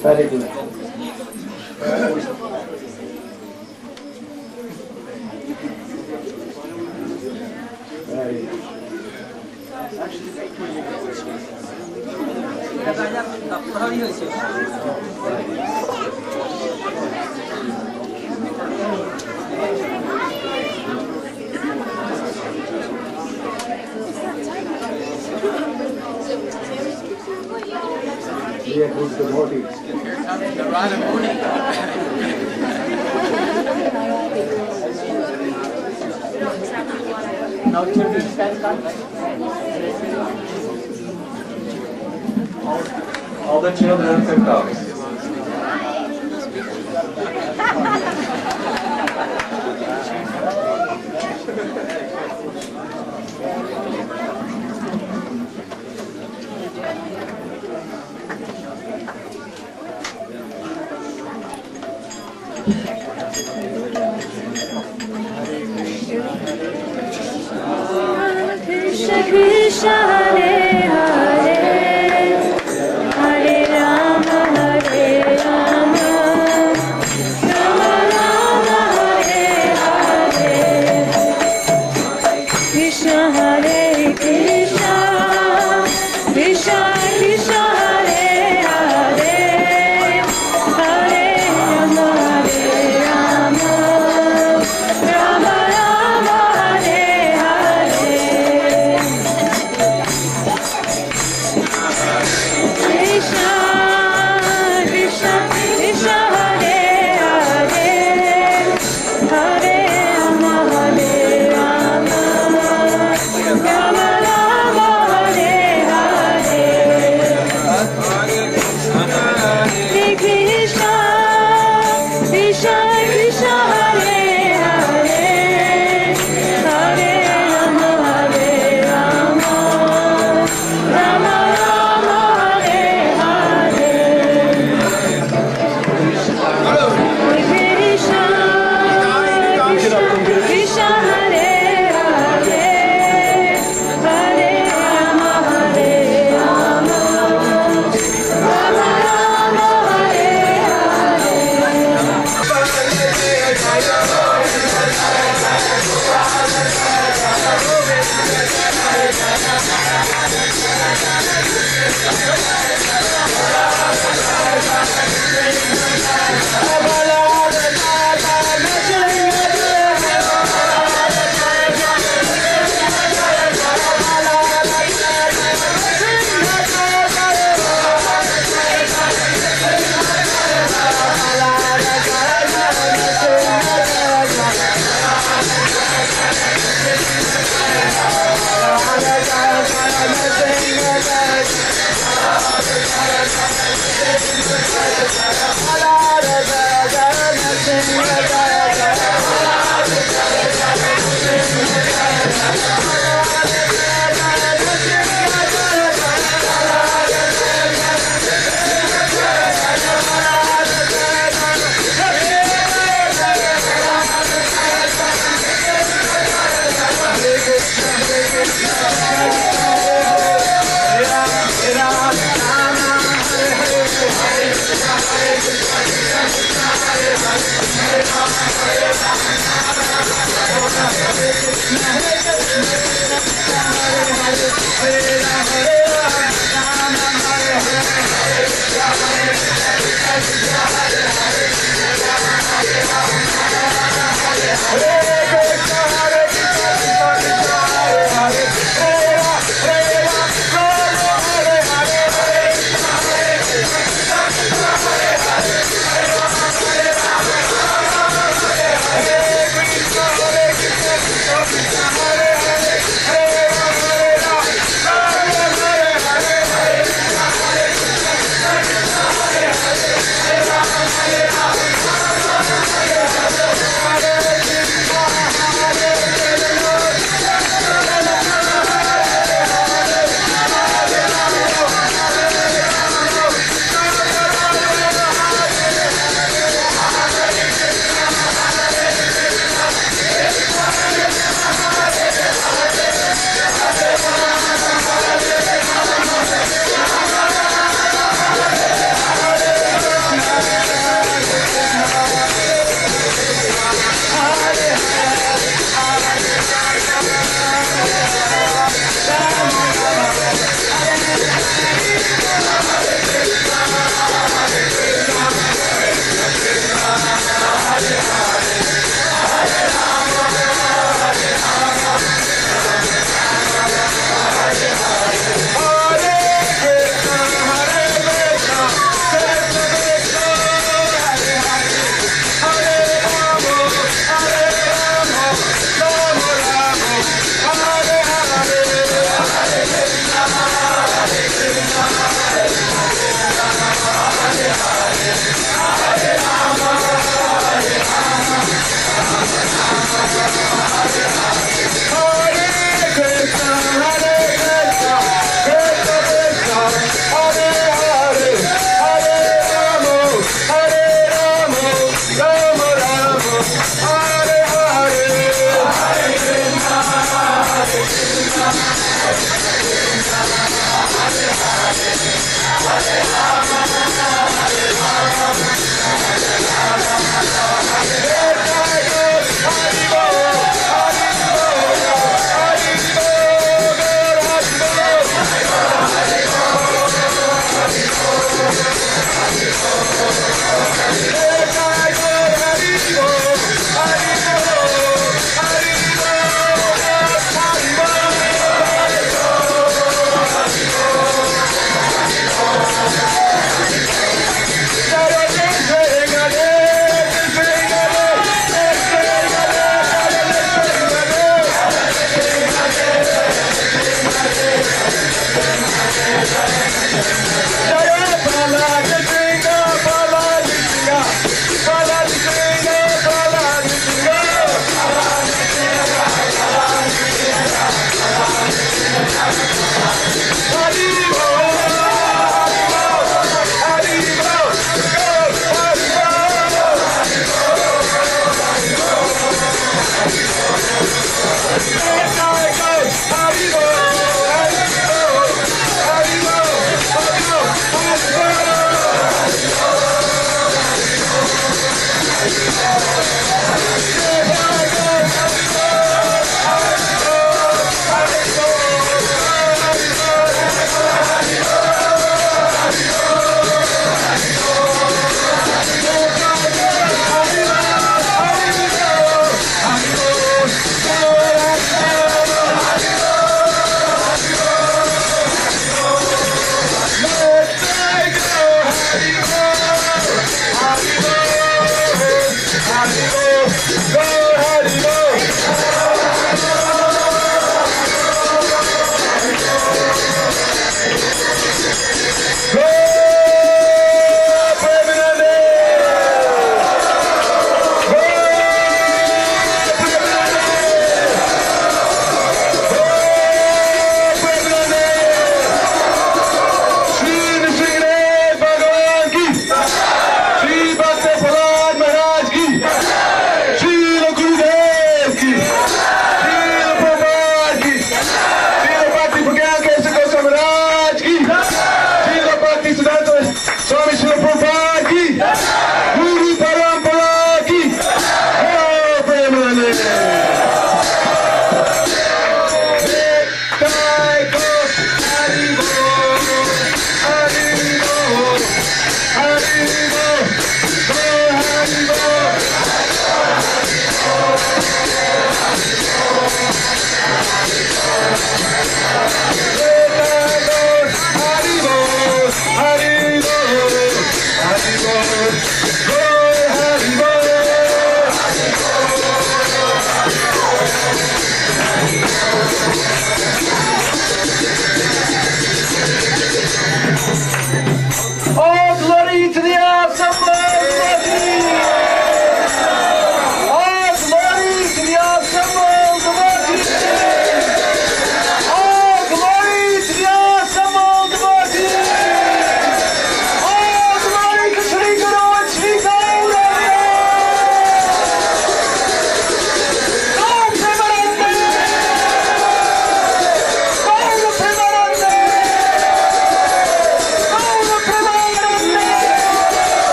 Very good. Very good. We are good devotees. Here comes Narayana Muni. Now children can come. All the children can come. Krishna Krishna Hare Hare Hare Rama Hare Rama Rama Rama Hare Hare Krishna Hare Krishna Krishna Krishna Hare Hare Hare Rama Hare Rama Rama Rama Hare Hare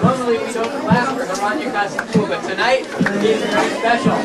Normally we don't clap for Hiranyakashipu, but tonight he's very special.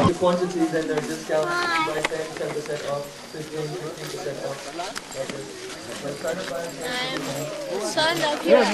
The quantities and their discounts by saying 10% off, 15%, 15% off. Son of here.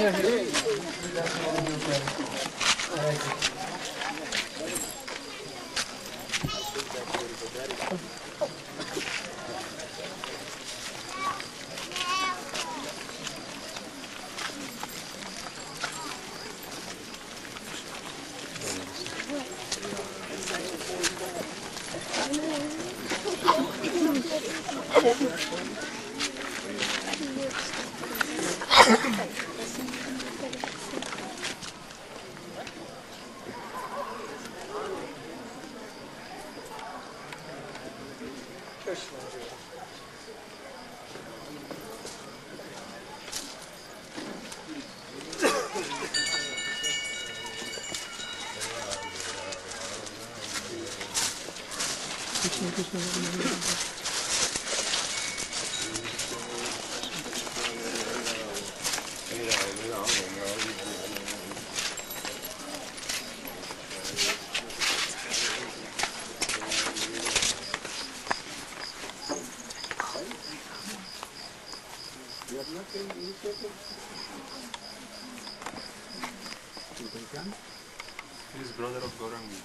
He is brother of Gaurangi.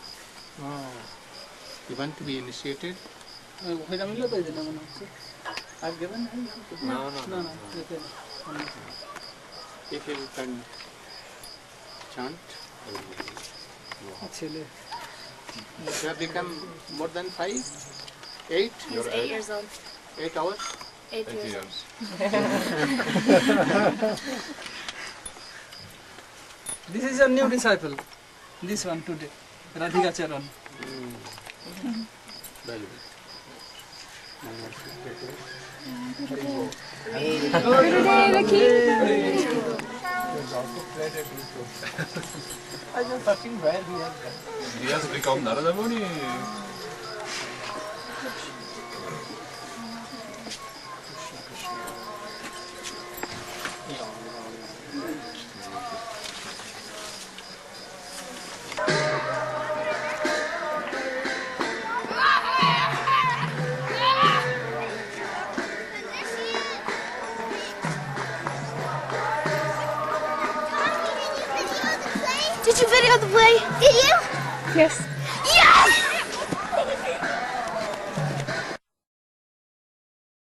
Oh, you want to be initiated? I've given him. No. If you can chant, Actually, you have become more than 5, 8? He's 8 years old. 8 hours? 8 years old. this is your new disciple. This one today, Radhika Charan. Very good. I was fucking where he has gone. He has become Narada Muni. Did you video the play? Did you? Yes.